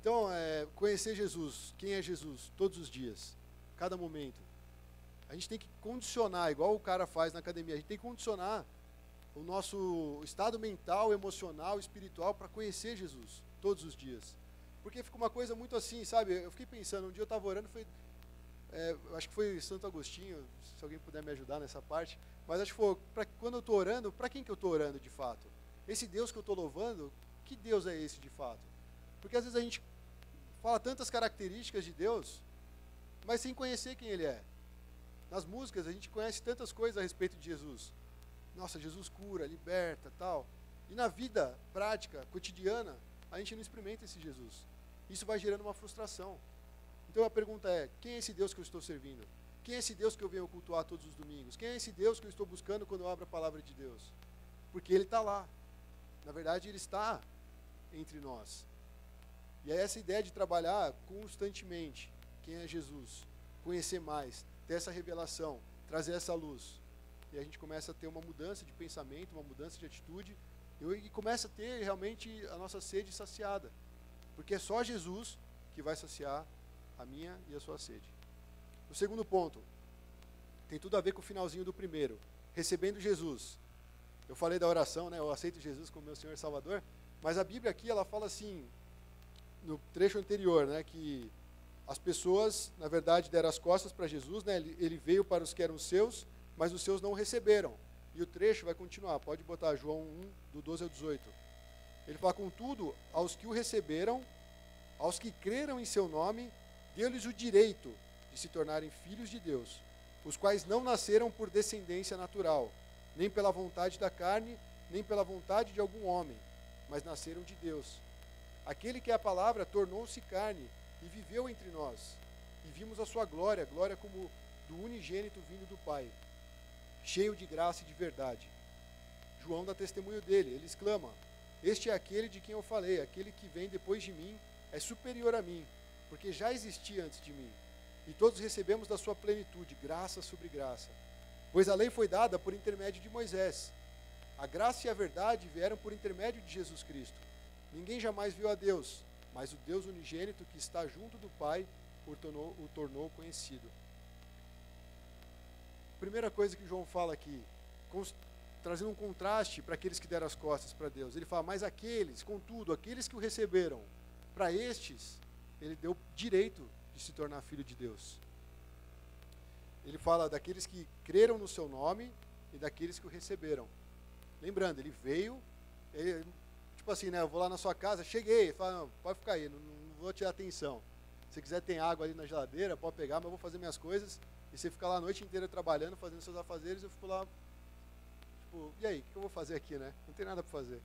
Então, conhecer Jesus, quem é Jesus, todos os dias, cada momento. A gente tem que condicionar, igual o cara faz na academia, a gente tem que condicionar o nosso estado mental, emocional, espiritual para conhecer Jesus todos os dias. Porque fica uma coisa muito assim, sabe? Eu fiquei pensando, um dia eu estava orando, acho que foi Santo Agostinho, se alguém puder me ajudar nessa parte, mas acho que foi, quando eu estou orando, para quem que eu estou orando de fato? Esse Deus que eu estou louvando, que Deus é esse de fato? Porque às vezes a gente fala tantas características de Deus, mas sem conhecer quem Ele é. Nas músicas a gente conhece tantas coisas a respeito de Jesus. Nossa, Jesus cura, liberta, tal. E na vida prática, cotidiana, a gente não experimenta esse Jesus. Isso vai gerando uma frustração. Então a pergunta é, quem é esse Deus que eu estou servindo? Quem é esse Deus que eu venho cultuar todos os domingos? Quem é esse Deus que eu estou buscando quando eu abro a palavra de Deus? Porque Ele está lá. Na verdade, Ele está entre nós. E é essa ideia de trabalhar constantemente. Quem é Jesus? Conhecer mais, ter essa revelação, trazer essa luz. E a gente começa a ter uma mudança de pensamento, uma mudança de atitude, e começa a ter realmente a nossa sede saciada. Porque é só Jesus que vai saciar a minha e a sua sede. O segundo ponto, tem tudo a ver com o finalzinho do primeiro. Recebendo Jesus. Eu falei da oração, né? Eu aceito Jesus como meu Senhor e Salvador, mas a Bíblia aqui, ela fala assim, no trecho anterior, né? Que as pessoas, na verdade, deram as costas para Jesus, né? Ele veio para os que eram seus, mas os seus não receberam. E o trecho vai continuar, pode botar João 1, do 12 ao 18. Ele fala, contudo, aos que o receberam, aos que creram em seu nome, deu-lhes o direito de se tornarem filhos de Deus, os quais não nasceram por descendência natural, nem pela vontade da carne, nem pela vontade de algum homem, mas nasceram de Deus. Aquele que é a palavra tornou-se carne e viveu entre nós, e vimos a sua glória, glória como do unigênito vindo do Pai, cheio de graça e de verdade. João dá testemunho dele, ele exclama, este é aquele de quem eu falei, aquele que vem depois de mim é superior a mim, porque já existia antes de mim. E todos recebemos da sua plenitude, graça sobre graça. Pois a lei foi dada por intermédio de Moisés. A graça e a verdade vieram por intermédio de Jesus Cristo. Ninguém jamais viu a Deus, mas o Deus unigênito que está junto do Pai o tornou conhecido. Primeira coisa que João fala aqui, trazendo um contraste para aqueles que deram as costas para Deus. Ele fala, mas aqueles, contudo, aqueles que o receberam, para estes, ele deu direito de se tornar filho de Deus. Ele fala daqueles que creram no seu nome e daqueles que o receberam. Lembrando, ele veio, tipo assim, né, eu vou lá na sua casa, cheguei, fala, não, pode ficar aí, não vou te dar atenção. Se quiser tem água ali na geladeira, pode pegar, mas eu vou fazer minhas coisas. E você fica lá a noite inteira trabalhando, fazendo seus afazeres, eu fico lá, tipo, e aí, o que eu vou fazer aqui, né? Não tem nada para fazer.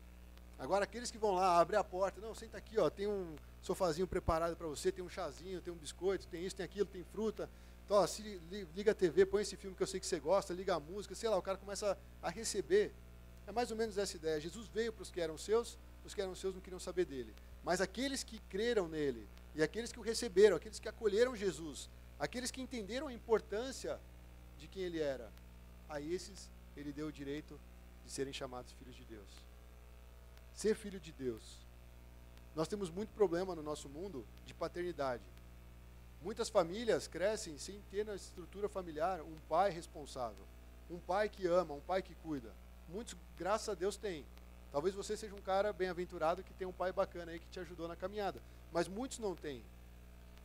Agora, aqueles que vão lá, abre a porta, não, senta aqui, ó, tem um sofazinho preparado para você, tem um chazinho, tem um biscoito, tem isso, tem aquilo, tem fruta. Então, ó, liga a TV, põe esse filme que eu sei que você gosta, liga a música, sei lá, o cara começa a receber. É mais ou menos essa ideia. Jesus veio para os que eram seus, os que eram seus não queriam saber dele. Mas aqueles que creram nele, e aqueles que o receberam, aqueles que acolheram Jesus, aqueles que entenderam a importância de quem ele era, a esses ele deu o direito de serem chamados filhos de Deus. Ser filho de Deus. Nós temos muito problema no nosso mundo de paternidade. Muitas famílias crescem sem ter na estrutura familiar um pai responsável, um pai que ama, um pai que cuida. Muitos, graças a Deus, têm. Talvez você seja um cara bem-aventurado que tem um pai bacana aí que te ajudou na caminhada, mas muitos não têm.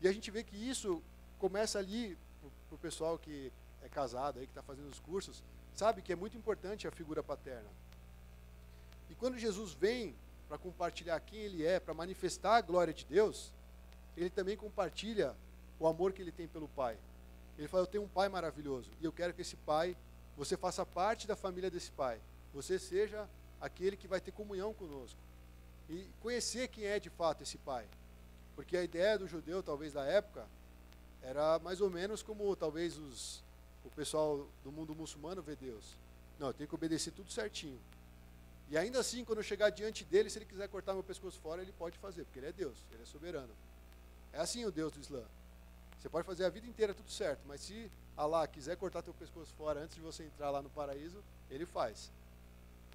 E a gente vê que isso começa ali, para o pessoal que é casado aí, que está fazendo os cursos, sabe que é muito importante a figura paterna. E quando Jesus vem para compartilhar quem ele é, para manifestar a glória de Deus, ele também compartilha o amor que ele tem pelo Pai. Ele fala, eu tenho um Pai maravilhoso, e eu quero que esse Pai, você faça parte da família desse Pai. Você seja aquele que vai ter comunhão conosco. E conhecer quem é de fato esse Pai. Porque a ideia do judeu, talvez da época, era mais ou menos como talvez o pessoal do mundo muçulmano vê Deus. Não, eu tenho que obedecer tudo certinho. E ainda assim, quando eu chegar diante dele, se ele quiser cortar meu pescoço fora, ele pode fazer, porque ele é Deus, ele é soberano. É assim o Deus do Islã. Você pode fazer a vida inteira tudo certo, mas se Allah quiser cortar teu pescoço fora antes de você entrar lá no paraíso, ele faz.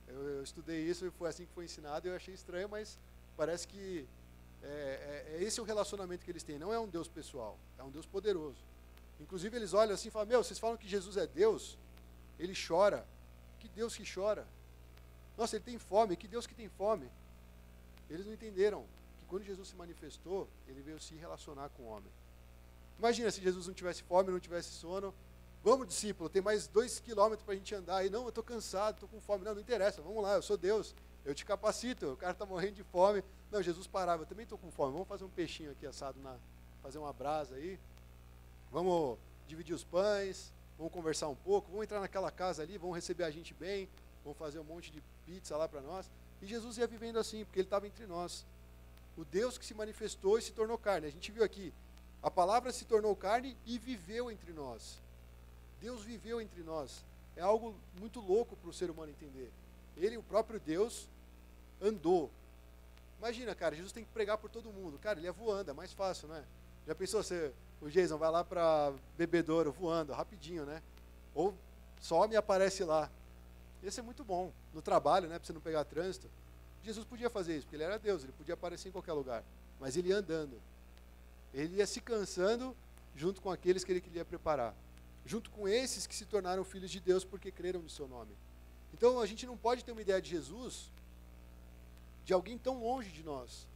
Eu estudei isso e foi assim que foi ensinado, e eu achei estranho, mas parece que esse é o relacionamento que eles têm. Não é um Deus pessoal, é um Deus poderoso. Inclusive eles olham assim e falam, meu, vocês falam que Jesus é Deus, ele chora. Que Deus que chora? Nossa, ele tem fome, que Deus que tem fome? Eles não entenderam que quando Jesus se manifestou, ele veio se relacionar com o homem. Imagina se Jesus não tivesse fome, não tivesse sono. Vamos, discípulo, tem mais 2 quilômetros para a gente andar. E não, eu estou cansado, estou com fome. Não interessa, vamos lá, eu sou Deus, eu te capacito. O cara está morrendo de fome. Não, Jesus parava, eu também estou com fome. Vamos fazer um peixinho aqui assado, fazer uma brasa aí. Vamos dividir os pães, vamos conversar um pouco, vamos entrar naquela casa ali, vamos receber a gente bem, vamos fazer um monte de pizza lá para nós. E Jesus ia vivendo assim, porque ele estava entre nós. O Deus que se manifestou e se tornou carne. A gente viu aqui, a palavra se tornou carne e viveu entre nós. Deus viveu entre nós. É algo muito louco para o ser humano entender. Ele, o próprio Deus, andou. Imagina, cara, Jesus tem que pregar por todo mundo. Cara, ele ia voando, é mais fácil, né? Já pensou, o Jason vai lá para Bebedouro voando, rapidinho, né? Ou some e aparece lá. Esse é muito bom. No trabalho, né, para você não pegar trânsito. Jesus podia fazer isso, porque ele era Deus, ele podia aparecer em qualquer lugar. Mas ele ia andando. Ele ia se cansando junto com aqueles que ele queria preparar. Junto com esses que se tornaram filhos de Deus porque creram no seu nome. Então a gente não pode ter uma ideia de Jesus, de alguém tão longe de nós,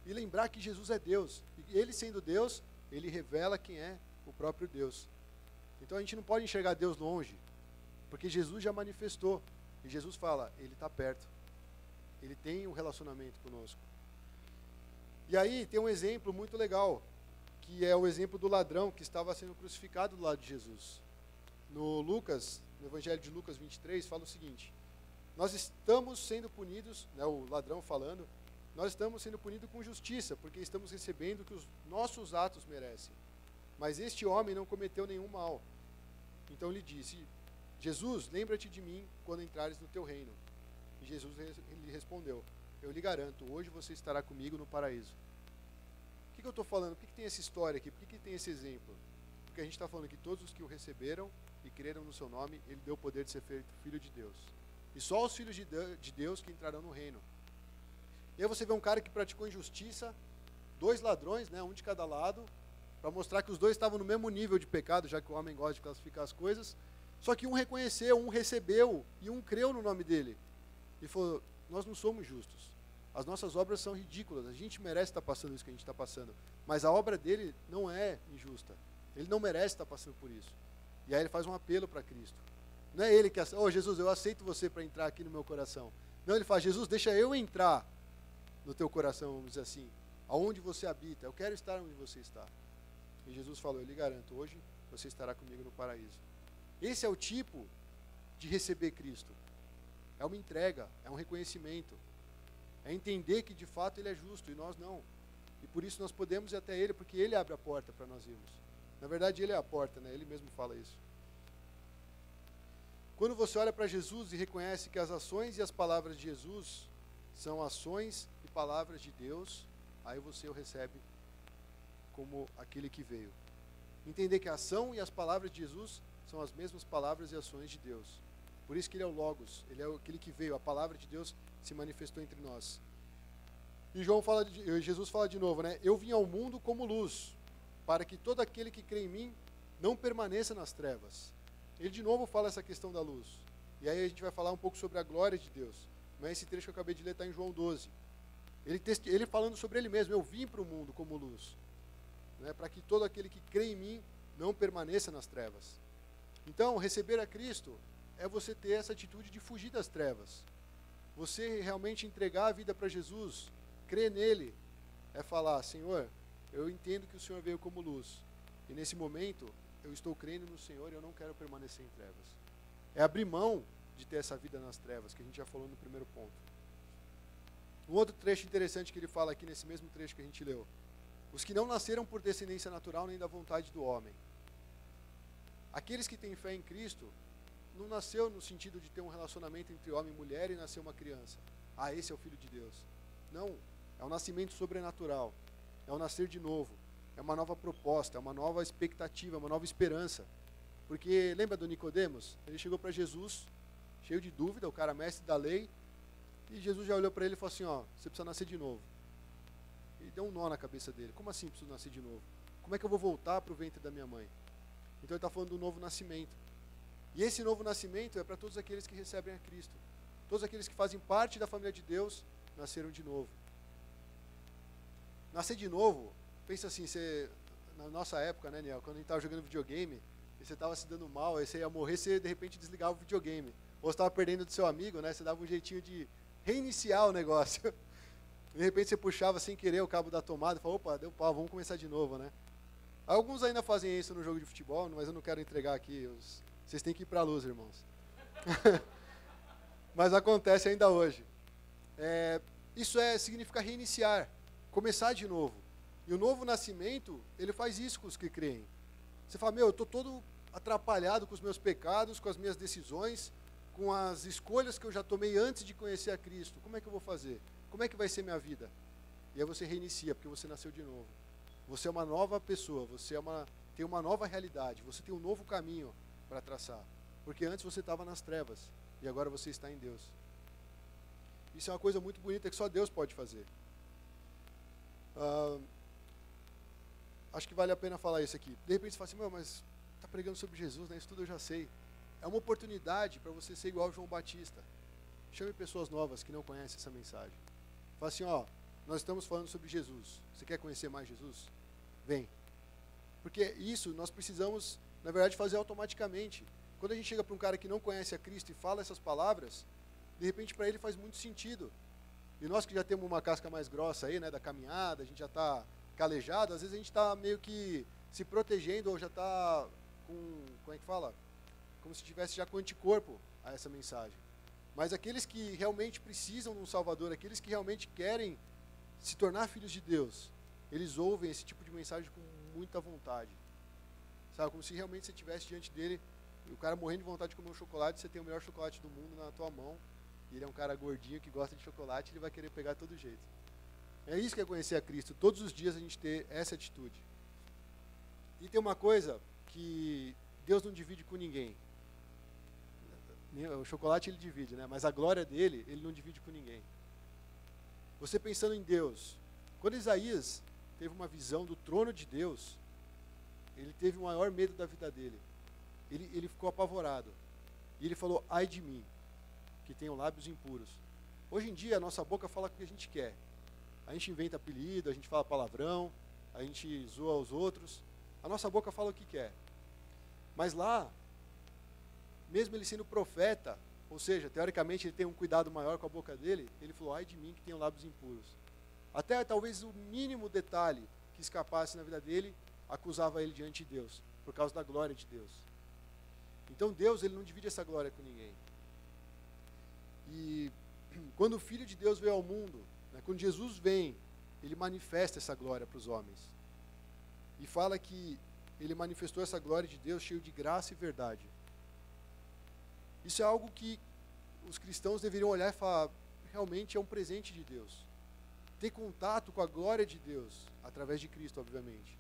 e lembrar que Jesus é Deus. E ele sendo Deus, ele revela quem é o próprio Deus. Então a gente não pode enxergar Deus longe, porque Jesus já manifestou. E Jesus fala, ele está perto. Ele tem um relacionamento conosco. E aí tem um exemplo muito legal, que é o exemplo do ladrão que estava sendo crucificado do lado de Jesus. No Evangelho de Lucas 23, fala o seguinte: nós estamos sendo punidos, né, o ladrão falando, nós estamos sendo punidos com justiça, porque estamos recebendo o que os nossos atos merecem. Mas este homem não cometeu nenhum mal. Então lhe disse: Jesus, lembra-te de mim quando entrares no teu reino. E Jesus lhe respondeu: eu lhe garanto, hoje você estará comigo no paraíso. O que eu estou falando? Por que tem essa história aqui? Por que tem esse exemplo? Porque a gente está falando que todos os que o receberam e creram no seu nome, ele deu o poder de ser feito filho de Deus. E só os filhos de Deus que entrarão no reino. E aí você vê um cara que praticou injustiça, 2 ladrões, né, um de cada lado, para mostrar que os dois estavam no mesmo nível de pecado, já que o homem gosta de classificar as coisas. Só que um reconheceu, um recebeu e um creu no nome dele. E falou: nós não somos justos. As nossas obras são ridículas. A gente merece estar passando isso que a gente está passando. Mas a obra dele não é injusta. Ele não merece estar passando por isso. E aí ele faz um apelo para Cristo. Não é ele que... Jesus, eu aceito você para entrar aqui no meu coração. Não, ele fala: Jesus, deixa eu entrar no teu coração, vamos dizer assim. Aonde você habita. Eu quero estar onde você está. E Jesus falou: eu lhe garanto, hoje você estará comigo no paraíso. Esse é o tipo de receber Cristo. É uma entrega, é um reconhecimento. É entender que de fato Ele é justo e nós não. E por isso nós podemos ir até Ele, porque Ele abre a porta para nós irmos. Na verdade, Ele é a porta, né? Ele mesmo fala isso. Quando você olha para Jesus e reconhece que as ações e as palavras de Jesus são ações e palavras de Deus, aí você o recebe como aquele que veio. Entender que a ação e as palavras de Jesus são as mesmas palavras e ações de Deus. Por isso que Ele é o Logos, Ele é aquele que veio, a palavra de Deus se manifestou entre nós. E Jesus fala de novo, né? Eu vim ao mundo como luz, para que todo aquele que crê em mim não permaneça nas trevas. Ele de novo fala essa questão da luz. E aí a gente vai falar um pouco sobre a glória de Deus. Mas esse trecho que eu acabei de ler está em João 12. Ele falando sobre ele mesmo: eu vim para o mundo como luz, né? Para que todo aquele que crê em mim não permaneça nas trevas. Então, receber a Cristo é você ter essa atitude de fugir das trevas. Você realmente entregar a vida para Jesus, crer nele, é falar: Senhor, eu entendo que o Senhor veio como luz. E nesse momento, eu estou crendo no Senhor e eu não quero permanecer em trevas. É abrir mão de ter essa vida nas trevas, que a gente já falou no primeiro ponto. Um outro trecho interessante que ele fala aqui, nesse mesmo trecho que a gente leu: os que não nasceram por descendência natural nem da vontade do homem. Aqueles que têm fé em Cristo, não nasceu no sentido de ter um relacionamento entre homem e mulher e nascer uma criança. Ah, esse é o Filho de Deus. Não, é um nascimento sobrenatural. É um nascer de novo. É uma nova proposta, é uma nova expectativa, é uma nova esperança. Porque, lembra do Nicodemos? Ele chegou para Jesus, cheio de dúvida, o cara mestre da lei, e Jesus já olhou para ele e falou assim: ó, você precisa nascer de novo. E deu um nó na cabeça dele. Como assim preciso nascer de novo? Como é que eu vou voltar para o ventre da minha mãe? Então ele está falando do novo nascimento. E esse novo nascimento é para todos aqueles que recebem a Cristo. Todos aqueles que fazem parte da família de Deus, nasceram de novo. Nascer de novo, pensa assim, na nossa época, né, Niel, quando a gente estava jogando videogame, e você estava se dando mal, aí você ia morrer, você de repente desligava o videogame. Ou você estava perdendo do seu amigo, né, você dava um jeitinho de reiniciar o negócio. De repente você puxava sem querer o cabo da tomada e falava: opa, deu pau, vamos começar de novo, né? Alguns ainda fazem isso no jogo de futebol, mas eu não quero entregar aqui. Vocês têm que ir para a luz, irmãos. Mas acontece ainda hoje. Isso significa reiniciar, começar de novo. E o novo nascimento, ele faz isso com os que creem. Você fala: meu, eu estou todo atrapalhado com os meus pecados, com as minhas decisões, com as escolhas que eu já tomei antes de conhecer a Cristo. Como é que eu vou fazer? Como é que vai ser minha vida? E aí você reinicia, porque você nasceu de novo. Você é uma nova pessoa, você tem uma nova realidade, você tem um novo caminho para traçar. Porque antes você estava nas trevas, e agora você está em Deus. Isso é uma coisa muito bonita que só Deus pode fazer. Acho que vale a pena falar isso aqui. De repente você fala assim: mas está pregando sobre Jesus, né? Isso tudo eu já sei. É uma oportunidade para você ser igual ao João Batista. Chame pessoas novas que não conhecem essa mensagem. Fala assim: ó, nós estamos falando sobre Jesus. Você quer conhecer mais Jesus? Vem. Porque isso nós precisamos, na verdade, fazer automaticamente. Quando a gente chega para um cara que não conhece a Cristo e fala essas palavras, de repente para ele faz muito sentido. E nós que já temos uma casca mais grossa aí, né, da caminhada, a gente já está calejado, às vezes a gente está meio que se protegendo ou já está com, como é que fala? Como se tivesse já com anticorpo a essa mensagem. Mas aqueles que realmente precisam de um Salvador, aqueles que realmente querem se tornar filhos de Deus, eles ouvem esse tipo de mensagem com muita vontade. Sabe, como se realmente você estivesse diante dele, e o cara morrendo de vontade de comer um chocolate, você tem o melhor chocolate do mundo na tua mão, e ele é um cara gordinho que gosta de chocolate, ele vai querer pegar de todo jeito. É isso que é conhecer a Cristo, todos os dias a gente ter essa atitude. E tem uma coisa que Deus não divide com ninguém. O chocolate ele divide, né? Mas a glória dele, ele não divide com ninguém. Você pensando em Deus, quando Isaías teve uma visão do trono de Deus, ele teve o maior medo da vida dele. Ele ficou apavorado. E ele falou, ai de mim, que tenho lábios impuros. Hoje em dia, a nossa boca fala o que a gente quer. A gente inventa apelido, a gente fala palavrão, a gente zoa os outros. A nossa boca fala o que quer. Mas lá, mesmo ele sendo profeta, ou seja, teoricamente ele tem um cuidado maior com a boca dele, ele falou, ai de mim que tenho lábios impuros. Até talvez o mínimo detalhe que escapasse na vida dele, acusava ele diante de Deus, por causa da glória de Deus. Então Deus, ele não divide essa glória com ninguém. E quando o Filho de Deus veio ao mundo, né, quando Jesus vem, ele manifesta essa glória para os homens. E fala que ele manifestou essa glória de Deus cheio de graça e verdade. Isso é algo que os cristãos deveriam olhar e falar, realmente é um presente de Deus. Ter contato com a glória de Deus, através de Cristo, obviamente.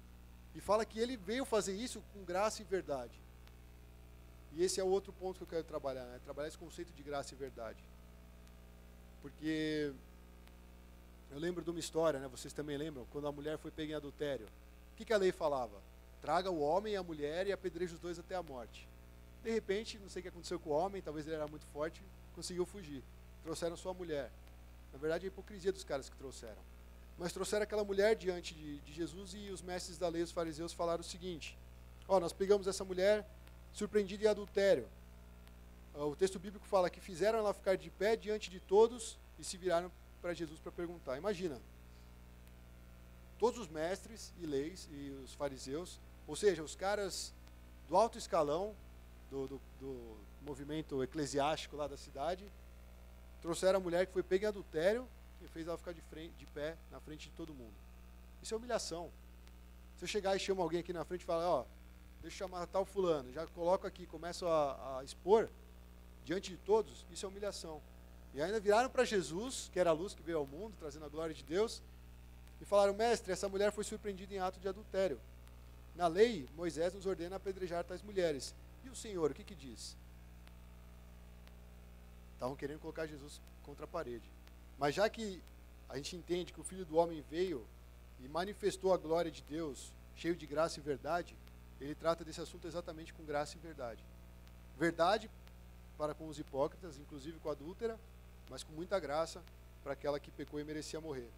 E fala que ele veio fazer isso com graça e verdade. E esse é o outro ponto que eu quero trabalhar, né? Trabalhar esse conceito de graça e verdade. Porque eu lembro de uma história, né? Vocês também lembram, quando a mulher foi pega em adultério. O que a lei falava? Traga o homem e a mulher e apedreje os dois até a morte. De repente, não sei o que aconteceu com o homem, talvez ele era muito forte, conseguiu fugir. Trouxeram sua mulher. Na verdade, é a hipocrisia dos caras que trouxeram. Mas trouxeram aquela mulher diante de Jesus e os mestres da lei, os fariseus, falaram o seguinte, nós pegamos essa mulher surpreendida em adultério. O texto bíblico fala que fizeram ela ficar de pé diante de todos e se viraram para Jesus para perguntar. Imagina, todos os mestres e leis e os fariseus, ou seja, os caras do alto escalão, do movimento eclesiástico lá da cidade, trouxeram a mulher que foi pega em adultério e fez ela ficar de pé na frente de todo mundo. Isso é humilhação. Se eu chegar e chamo alguém aqui na frente e falar, deixa eu chamar tal fulano, já coloco aqui, começo a expor diante de todos, isso é humilhação. E ainda viraram para Jesus, que era a luz que veio ao mundo, trazendo a glória de Deus, e falaram, mestre, essa mulher foi surpreendida em ato de adultério. Na lei, Moisés nos ordena apedrejar tais mulheres. E o Senhor, o que diz? Estavam querendo colocar Jesus contra a parede. Mas já que a gente entende que o Filho do Homem veio e manifestou a glória de Deus, cheio de graça e verdade, ele trata desse assunto exatamente com graça e verdade. Verdade para com os hipócritas, inclusive com a adúltera, mas com muita graça para aquela que pecou e merecia morrer.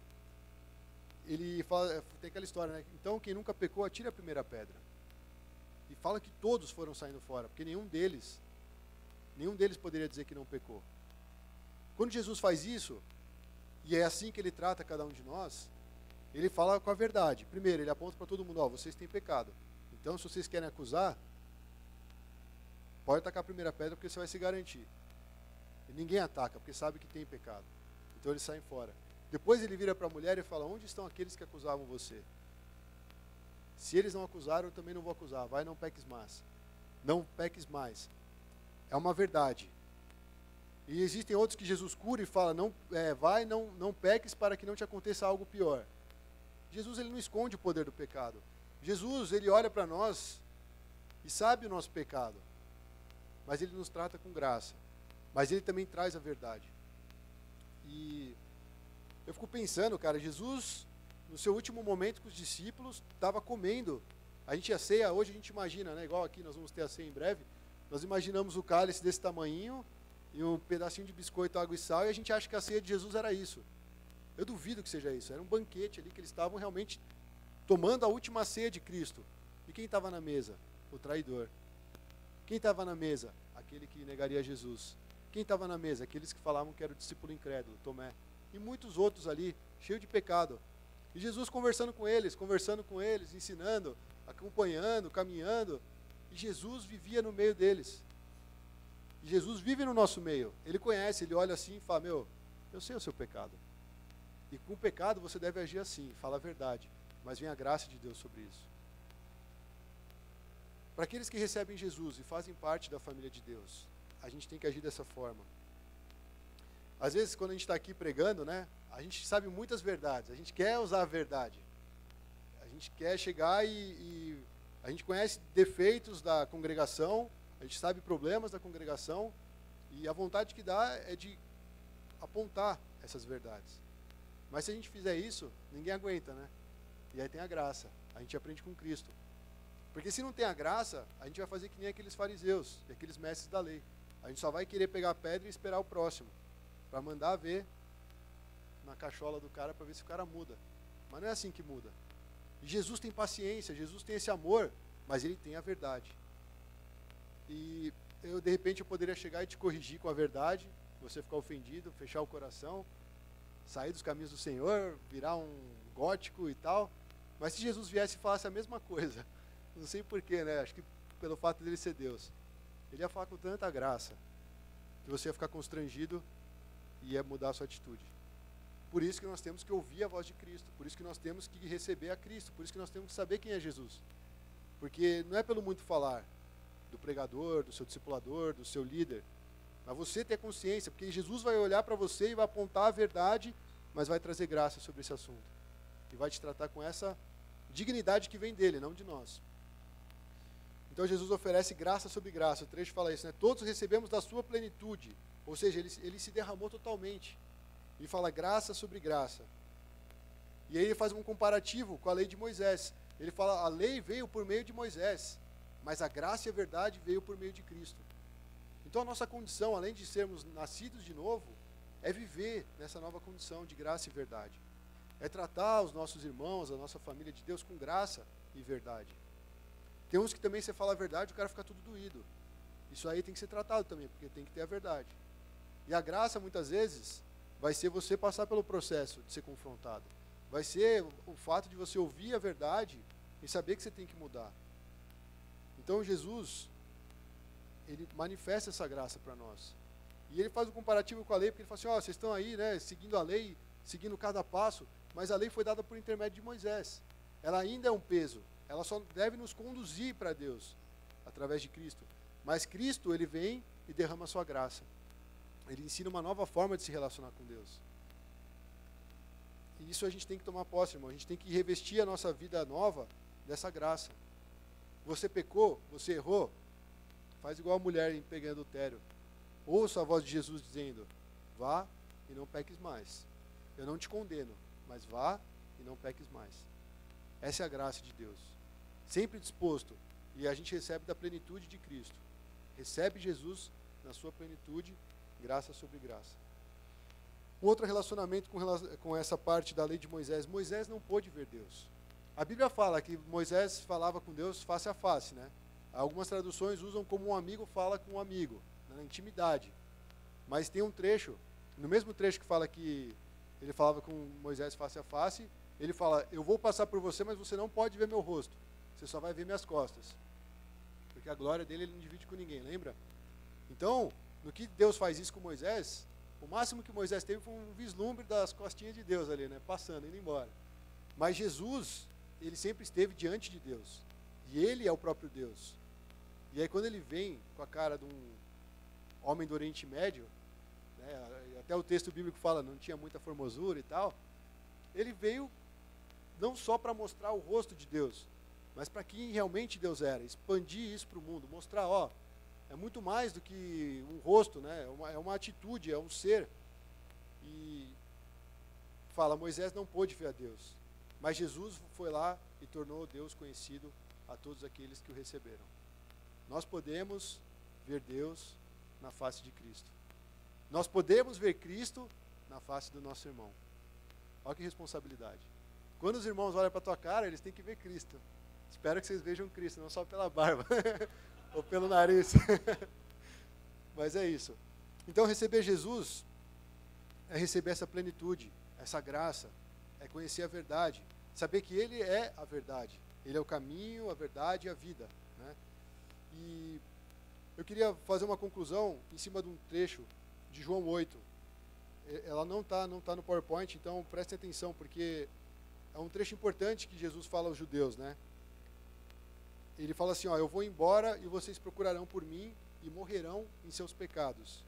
Ele fala, tem aquela história, né? Então, quem nunca pecou, atire a primeira pedra. E fala que todos foram saindo fora, porque nenhum deles poderia dizer que não pecou. Quando Jesus faz isso, e é assim que ele trata cada um de nós, ele fala com a verdade. Primeiro, ele aponta para todo mundo, vocês têm pecado. Então, se vocês querem acusar, pode atacar a primeira pedra, porque você vai se garantir. E ninguém ataca, porque sabe que tem pecado. Então, eles saem fora. Depois ele vira para a mulher e fala, onde estão aqueles que acusavam você? Se eles não acusaram, eu também não vou acusar. Vai, não peques mais. Não peques mais. É uma verdade. E existem outros que Jesus cura e fala, vai, não peques para que não te aconteça algo pior. Jesus, ele não esconde o poder do pecado. Jesus, ele olha para nós e sabe o nosso pecado. Mas ele nos trata com graça. Mas ele também traz a verdade. E eu fico pensando, cara, Jesus, no seu último momento com os discípulos, estava comendo. A gente a ceia, hoje a gente imagina, né, igual aqui nós vamos ter a ceia em breve, nós imaginamos o cálice desse tamanhinho e um pedacinho de biscoito, água e sal, e a gente acha que a ceia de Jesus era isso. Eu duvido que seja isso. Era um banquete ali que eles estavam realmente tomando a última ceia de Cristo. E quem estava na mesa? O traidor. Quem estava na mesa? Aquele que negaria Jesus. Quem estava na mesa? Aqueles que falavam que era o discípulo incrédulo, Tomé. e muitos outros ali, cheios de pecado. E Jesus conversando com eles, ensinando, acompanhando, caminhando. E Jesus vivia no meio deles. E Jesus vive no nosso meio. Ele conhece, ele olha assim e fala, meu, eu sei o seu pecado. E com o pecado você deve agir assim, fala a verdade. Mas vem a graça de Deus sobre isso. Para aqueles que recebem Jesus e fazem parte da família de Deus, a gente tem que agir dessa forma. Às vezes, quando a gente está aqui pregando, né, a gente sabe muitas verdades, a gente quer usar a verdade. A gente quer chegar e a gente conhece defeitos da congregação, a gente sabe problemas da congregação, e a vontade que dá é de apontar essas verdades. Mas se a gente fizer isso, ninguém aguenta, né? E aí tem a graça, a gente aprende com Cristo. Porque se não tem a graça, a gente vai fazer que nem aqueles fariseus e aqueles mestres da lei. A gente só vai querer pegar a pedra e esperar o próximo, para mandar ver na cachola do cara para ver se o cara muda. Mas não é assim que muda. E Jesus tem paciência, Jesus tem esse amor, mas ele tem a verdade. E eu, de repente, eu poderia chegar e te corrigir com a verdade, você ficar ofendido, fechar o coração, sair dos caminhos do Senhor, virar um gótico e tal. Mas se Jesus viesse e falasse a mesma coisa, não sei porquê, né? Acho que pelo fato dele ser Deus, ele ia falar com tanta graça que você ia ficar constrangido e ia mudar a sua atitude. Por isso que nós temos que ouvir a voz de Cristo, por isso que nós temos que receber a Cristo, por isso que nós temos que saber quem é Jesus. Porque não é pelo muito falar do pregador, do seu discipulador, do seu líder, mas você ter consciência, porque Jesus vai olhar para você e vai apontar a verdade, mas vai trazer graça sobre esse assunto. E vai te tratar com essa dignidade que vem dele, não de nós. Então Jesus oferece graça sobre graça. O trecho fala isso, né? Todos recebemos da sua plenitude. Ou seja, ele se derramou totalmente. E fala graça sobre graça. E aí ele faz um comparativo com a lei de Moisés. Ele fala, a lei veio por meio de Moisés, mas a graça e a verdade veio por meio de Cristo. Então a nossa condição, além de sermos nascidos de novo, é viver nessa nova condição de graça e verdade. É tratar os nossos irmãos, a nossa família de Deus com graça e verdade. Tem uns que também você fala a verdade, o cara fica tudo doído. Isso aí tem que ser tratado também, porque tem que ter a verdade. E a graça, muitas vezes, vai ser você passar pelo processo de ser confrontado. Vai ser o fato de você ouvir a verdade e saber que você tem que mudar. Então Jesus, ele manifesta essa graça para nós. E ele faz um comparativo com a lei, porque ele fala assim, ó, vocês estão aí, né, seguindo a lei, seguindo cada passo, mas a lei foi dada por intermédio de Moisés. Ela ainda é um peso. Ela só deve nos conduzir para Deus, através de Cristo. Mas Cristo, ele vem e derrama a sua graça. Ele ensina uma nova forma de se relacionar com Deus. E isso a gente tem que tomar posse, irmão. A gente tem que revestir a nossa vida nova dessa graça. Você pecou, você errou, faz igual a mulher em pegando adultério. Ouça a voz de Jesus dizendo, vá e não peques mais. Eu não te condeno, mas vá e não peques mais. Essa é a graça de Deus. Sempre disposto. E a gente recebe da plenitude de Cristo. Recebe Jesus na sua plenitude, graça sobre graça. Um outro relacionamento com essa parte da lei de Moisés. Moisés não pôde ver Deus. A Bíblia fala que Moisés falava com Deus face a face, né? Algumas traduções usam como um amigo fala com um amigo, na intimidade. Mas tem um trecho, no mesmo trecho que fala que ele falava com Moisés face a face, ele fala, eu vou passar por você, mas você não pode ver meu rosto. Você só vai ver minhas costas. Porque a glória dele ele não divide com ninguém, lembra? Então, no que Deus faz isso com Moisés, o máximo que Moisés teve foi um vislumbre das costinhas de Deus ali, né? Passando, indo embora. Mas Jesus, ele sempre esteve diante de Deus. E ele é o próprio Deus. E aí quando ele vem com a cara de um homem do Oriente Médio, né, até o texto bíblico fala, não tinha muita formosura e tal, ele veio não só para mostrar o rosto de Deus, mas para quem realmente Deus era, expandir isso para o mundo, mostrar, ó, é muito mais do que um rosto, né, é uma atitude, é um ser. E fala, Moisés não pôde ver a Deus, mas Jesus foi lá e tornou Deus conhecido a todos aqueles que o receberam. Nós podemos ver Deus na face de Cristo. Nós podemos ver Cristo na face do nosso irmão. Olha que responsabilidade. Quando os irmãos olham para a tua cara, eles têm que ver Cristo. Espero que vocês vejam Cristo, não só pela barba ou pelo nariz. Mas é isso. Então, receber Jesus é receber essa plenitude, essa graça, é conhecer a verdade, saber que Ele é a verdade, Ele é o caminho, a verdade e a vida, né? E eu queria fazer uma conclusão em cima de um trecho de João 8. Ela não tá no PowerPoint, então prestem atenção, porque é um trecho importante que Jesus fala aos judeus, né? Ele fala assim, ó, eu vou embora e vocês procurarão por mim e morrerão em seus pecados.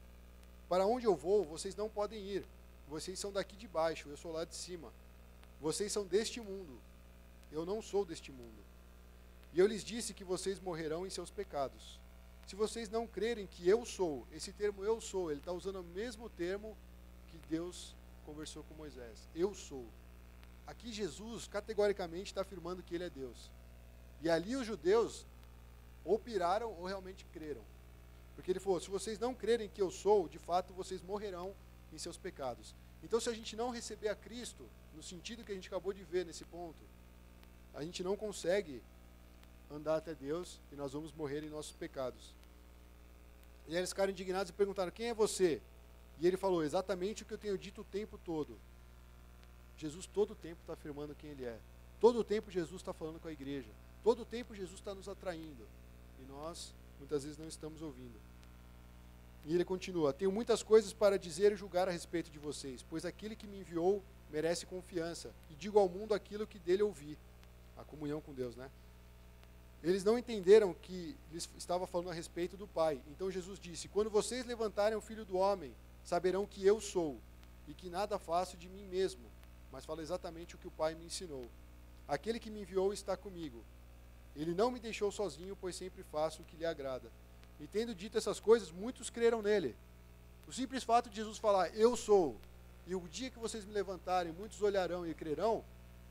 Para onde eu vou, vocês não podem ir. Vocês são daqui de baixo, eu sou lá de cima. Vocês são deste mundo, eu não sou deste mundo. E eu lhes disse que vocês morrerão em seus pecados. Se vocês não crerem que eu sou, esse termo eu sou, ele está usando o mesmo termo que Deus conversou com Moisés. Eu sou. Aqui Jesus categoricamente está afirmando que ele é Deus. E ali os judeus ou piraram ou realmente creram. Porque ele falou, se vocês não crerem que eu sou, de fato vocês morrerão em seus pecados. Então se a gente não receber a Cristo, no sentido que a gente acabou de ver nesse ponto, a gente não consegue andar até Deus e nós vamos morrer em nossos pecados. E aí eles ficaram indignados e perguntaram, quem é você? E ele falou, exatamente o que eu tenho dito o tempo todo. Jesus todo o tempo está afirmando quem ele é. Todo o tempo Jesus está falando com a igreja. Todo o tempo Jesus está nos atraindo. E nós, muitas vezes, não estamos ouvindo. E ele continua, tenho muitas coisas para dizer e julgar a respeito de vocês, pois aquele que me enviou merece confiança. E digo ao mundo aquilo que dele ouvi. A comunhão com Deus, né? Eles não entenderam que ele estava falando a respeito do Pai. Então Jesus disse, quando vocês levantarem o Filho do Homem, saberão que eu sou, e que nada faço de mim mesmo, mas falo exatamente o que o Pai me ensinou. Aquele que me enviou está comigo. Ele não me deixou sozinho, pois sempre faço o que lhe agrada. E tendo dito essas coisas, muitos creram nele. O simples fato de Jesus falar, eu sou, e o dia que vocês me levantarem, muitos olharão e crerão,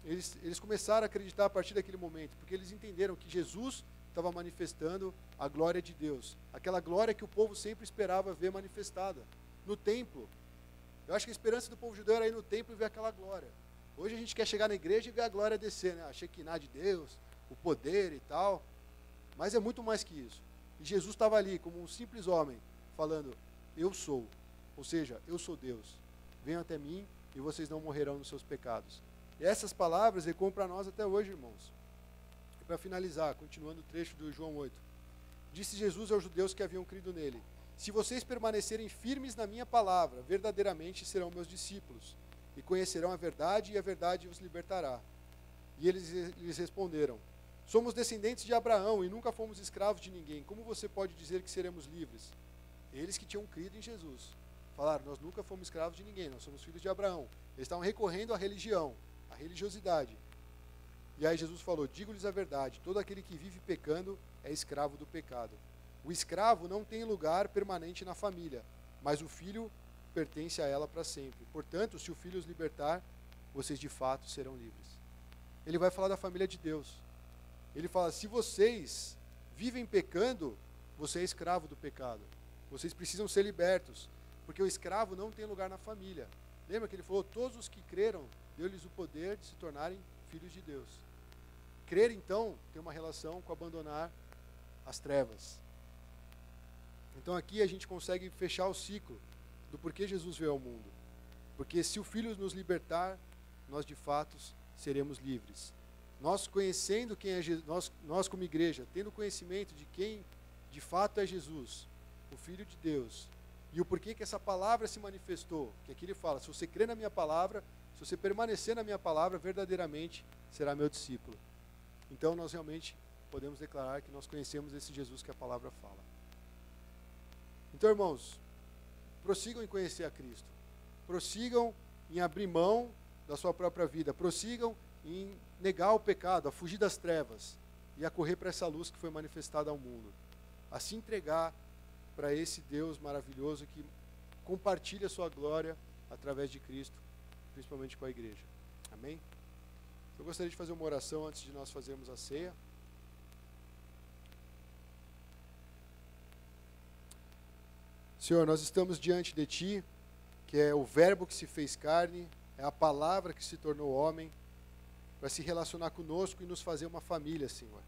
eles começaram a acreditar a partir daquele momento, porque eles entenderam que Jesus estava manifestando a glória de Deus. Aquela glória que o povo sempre esperava ver manifestada no templo. Eu acho que a esperança do povo judeu era ir no templo e ver aquela glória. Hoje a gente quer chegar na igreja e ver a glória descer, né? A Shekinah de Deus, o poder e tal. Mas é muito mais que isso. E Jesus estava ali como um simples homem, falando, eu sou. Ou seja, eu sou Deus. Venham até mim e vocês não morrerão nos seus pecados. E essas palavras ecoam para nós até hoje, irmãos. E para finalizar, continuando o trecho do João 8. Disse Jesus aos judeus que haviam crido nele, se vocês permanecerem firmes na minha palavra, verdadeiramente serão meus discípulos, e conhecerão a verdade, e a verdade os libertará. E eles lhes responderam, somos descendentes de Abraão, e nunca fomos escravos de ninguém. Como você pode dizer que seremos livres? Eles que tinham crido em Jesus falaram, nós nunca fomos escravos de ninguém, nós somos filhos de Abraão. Eles estavam recorrendo à religião, à religiosidade. E aí Jesus falou, digo-lhes a verdade, todo aquele que vive pecando é escravo do pecado. O escravo não tem lugar permanente na família, mas o filho pertence a ela para sempre. Portanto, se o filho os libertar, vocês de fato serão livres. Ele vai falar da família de Deus. Ele fala, se vocês vivem pecando, você é escravo do pecado. Vocês precisam ser libertos, porque o escravo não tem lugar na família. Lembra que ele falou, todos os que creram, deu-lhes o poder de se tornarem filhos de Deus. Crer, então, tem uma relação com abandonar as trevas. Então aqui a gente consegue fechar o ciclo do porquê Jesus veio ao mundo. Porque se o Filho nos libertar, nós de fato seremos livres. Nós conhecendo quem é Jesus, nós como igreja, tendo conhecimento de quem de fato é Jesus, o Filho de Deus, e o porquê que essa palavra se manifestou, que aqui ele fala, se você crer na minha palavra, se você permanecer na minha palavra, verdadeiramente será meu discípulo. Então nós realmente podemos declarar que nós conhecemos esse Jesus que a palavra fala. Então, irmãos, prossigam em conhecer a Cristo. Prossigam em abrir mão da sua própria vida. Prossigam em negar o pecado, a fugir das trevas e a correr para essa luz que foi manifestada ao mundo. A se entregar para esse Deus maravilhoso que compartilha a sua glória através de Cristo, principalmente com a igreja. Amém? Eu gostaria de fazer uma oração antes de nós fazermos a ceia. Senhor, nós estamos diante de Ti, que é o verbo que se fez carne, é a palavra que se tornou homem, para se relacionar conosco e nos fazer uma família, Senhor.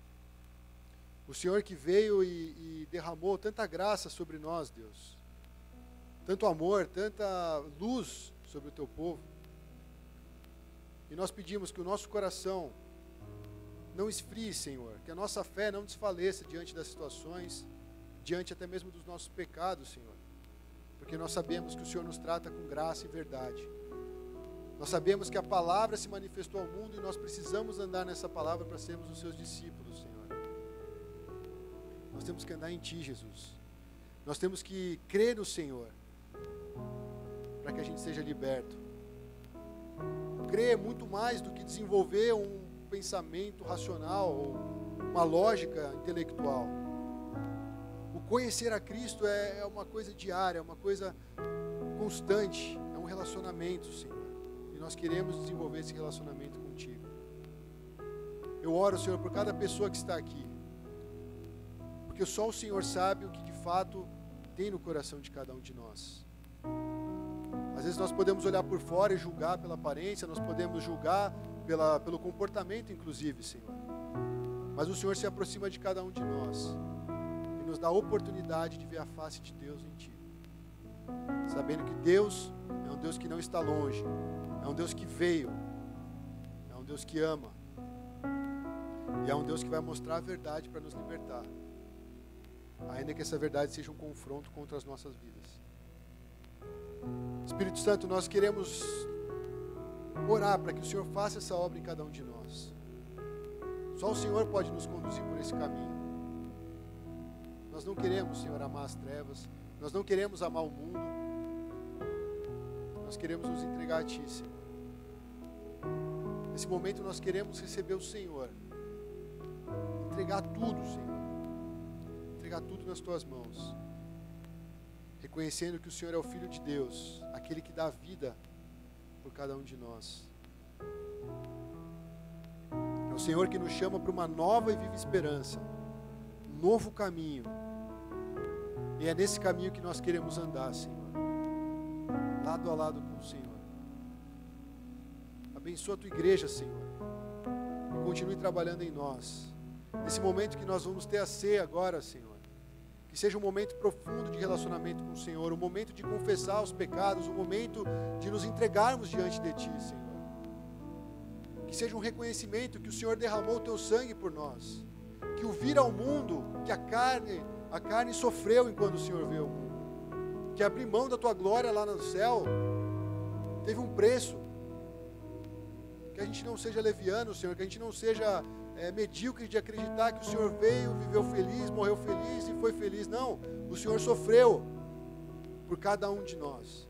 O Senhor que veio e derramou tanta graça sobre nós, Deus. Tanto amor, tanta luz sobre o teu povo. E nós pedimos que o nosso coração não esfrie, Senhor, que a nossa fé não desfaleça diante das situações, diante até mesmo dos nossos pecados, Senhor. Porque nós sabemos que o Senhor nos trata com graça e verdade. Nós sabemos que a palavra se manifestou ao mundo e nós precisamos andar nessa palavra para sermos os seus discípulos, Senhor. Nós temos que andar em Ti, Jesus. Nós temos que crer no Senhor para que a gente seja liberto. Crer é muito mais do que desenvolver um pensamento racional ou uma lógica intelectual. O conhecer a Cristo é uma coisa diária, é uma coisa constante, é um relacionamento, Senhor. E nós queremos desenvolver esse relacionamento contigo. Eu oro, Senhor, por cada pessoa que está aqui, porque só o Senhor sabe o que de fato tem no coração de cada um de nós. Às vezes nós podemos olhar por fora e julgar pela aparência, nós podemos julgar pelo comportamento, inclusive, Senhor. Mas o Senhor se aproxima de cada um de nós e nos dá a oportunidade de ver a face de Deus em Ti. Sabendo que Deus é um Deus que não está longe, é um Deus que veio, é um Deus que ama, e é um Deus que vai mostrar a verdade para nos libertar, ainda que essa verdade seja um confronto contra as nossas vidas. Espírito Santo, nós queremos orar para que o Senhor faça essa obra em cada um de nós. Só o Senhor pode nos conduzir por esse caminho. Nós não queremos, Senhor, amar as trevas, nós não queremos amar o mundo, nós queremos nos entregar a Ti, Senhor. Nesse momento nós queremos receber o Senhor, entregar tudo, Senhor, entregar tudo nas Tuas mãos, reconhecendo que o Senhor é o Filho de Deus, aquele que dá vida por cada um de nós. É o Senhor que nos chama para uma nova e viva esperança, um novo caminho, e é nesse caminho que nós queremos andar, Senhor, lado a lado com o Senhor. Abençoa a Tua igreja, Senhor, e continue trabalhando em nós. Nesse momento que nós vamos ter a ceia agora, Senhor, que seja um momento profundo de relacionamento com o Senhor, um momento de confessar os pecados, um momento de nos entregarmos diante de Ti, Senhor. Que seja um reconhecimento que o Senhor derramou o Teu sangue por nós, que o vir ao mundo, que a carne sofreu enquanto o Senhor veio ao mundo, que abrir mão da Tua glória lá no céu teve um preço. Que a gente não seja leviano, Senhor, que a gente não seja medíocre de acreditar que o Senhor veio, viveu feliz, morreu feliz e foi feliz. Não, o Senhor sofreu por cada um de nós.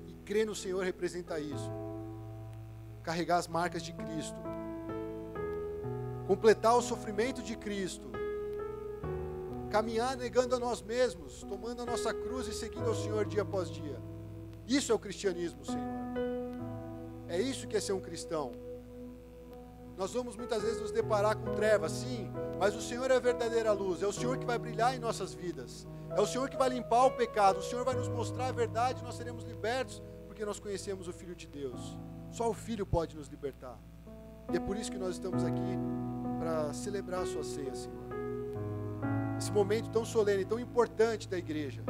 E crer no Senhor representa isso. Carregar as marcas de Cristo. Completar o sofrimento de Cristo. Caminhar negando a nós mesmos, tomando a nossa cruz e seguindo ao Senhor dia após dia. Isso é o cristianismo, Senhor. É isso que é ser um cristão. Nós vamos muitas vezes nos deparar com trevas, sim, mas o Senhor é a verdadeira luz, é o Senhor que vai brilhar em nossas vidas, é o Senhor que vai limpar o pecado, o Senhor vai nos mostrar a verdade, nós seremos libertos, porque nós conhecemos o Filho de Deus. Só o Filho pode nos libertar. E é por isso que nós estamos aqui, para celebrar a sua ceia, Senhor. Esse momento tão solene, tão importante da igreja,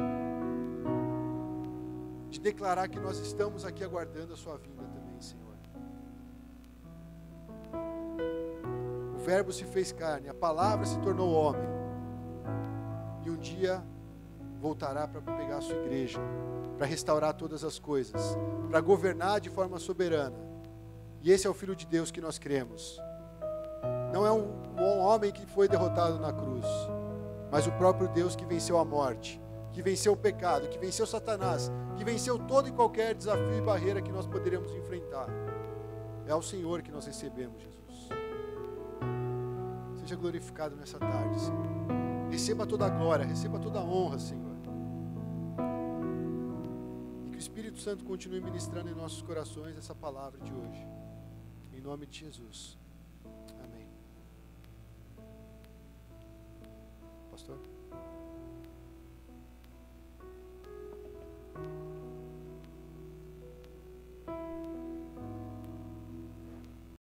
de declarar que nós estamos aqui aguardando a sua vinda também, Senhor. O Verbo se fez carne, a palavra se tornou homem, e um dia voltará para pegar a sua igreja, para restaurar todas as coisas, para governar de forma soberana. E esse é o Filho de Deus que nós cremos. Não é um homem que foi derrotado na cruz, mas o próprio Deus que venceu a morte, que venceu o pecado, que venceu Satanás, que venceu todo e qualquer desafio e barreira que nós poderíamos enfrentar. É ao Senhor que nós recebemos, Jesus. Seja glorificado nessa tarde, Senhor. Receba toda a glória, receba toda a honra, Senhor. E que o Espírito Santo continue ministrando em nossos corações essa palavra de hoje. Em nome de Jesus. Amém. Pastor?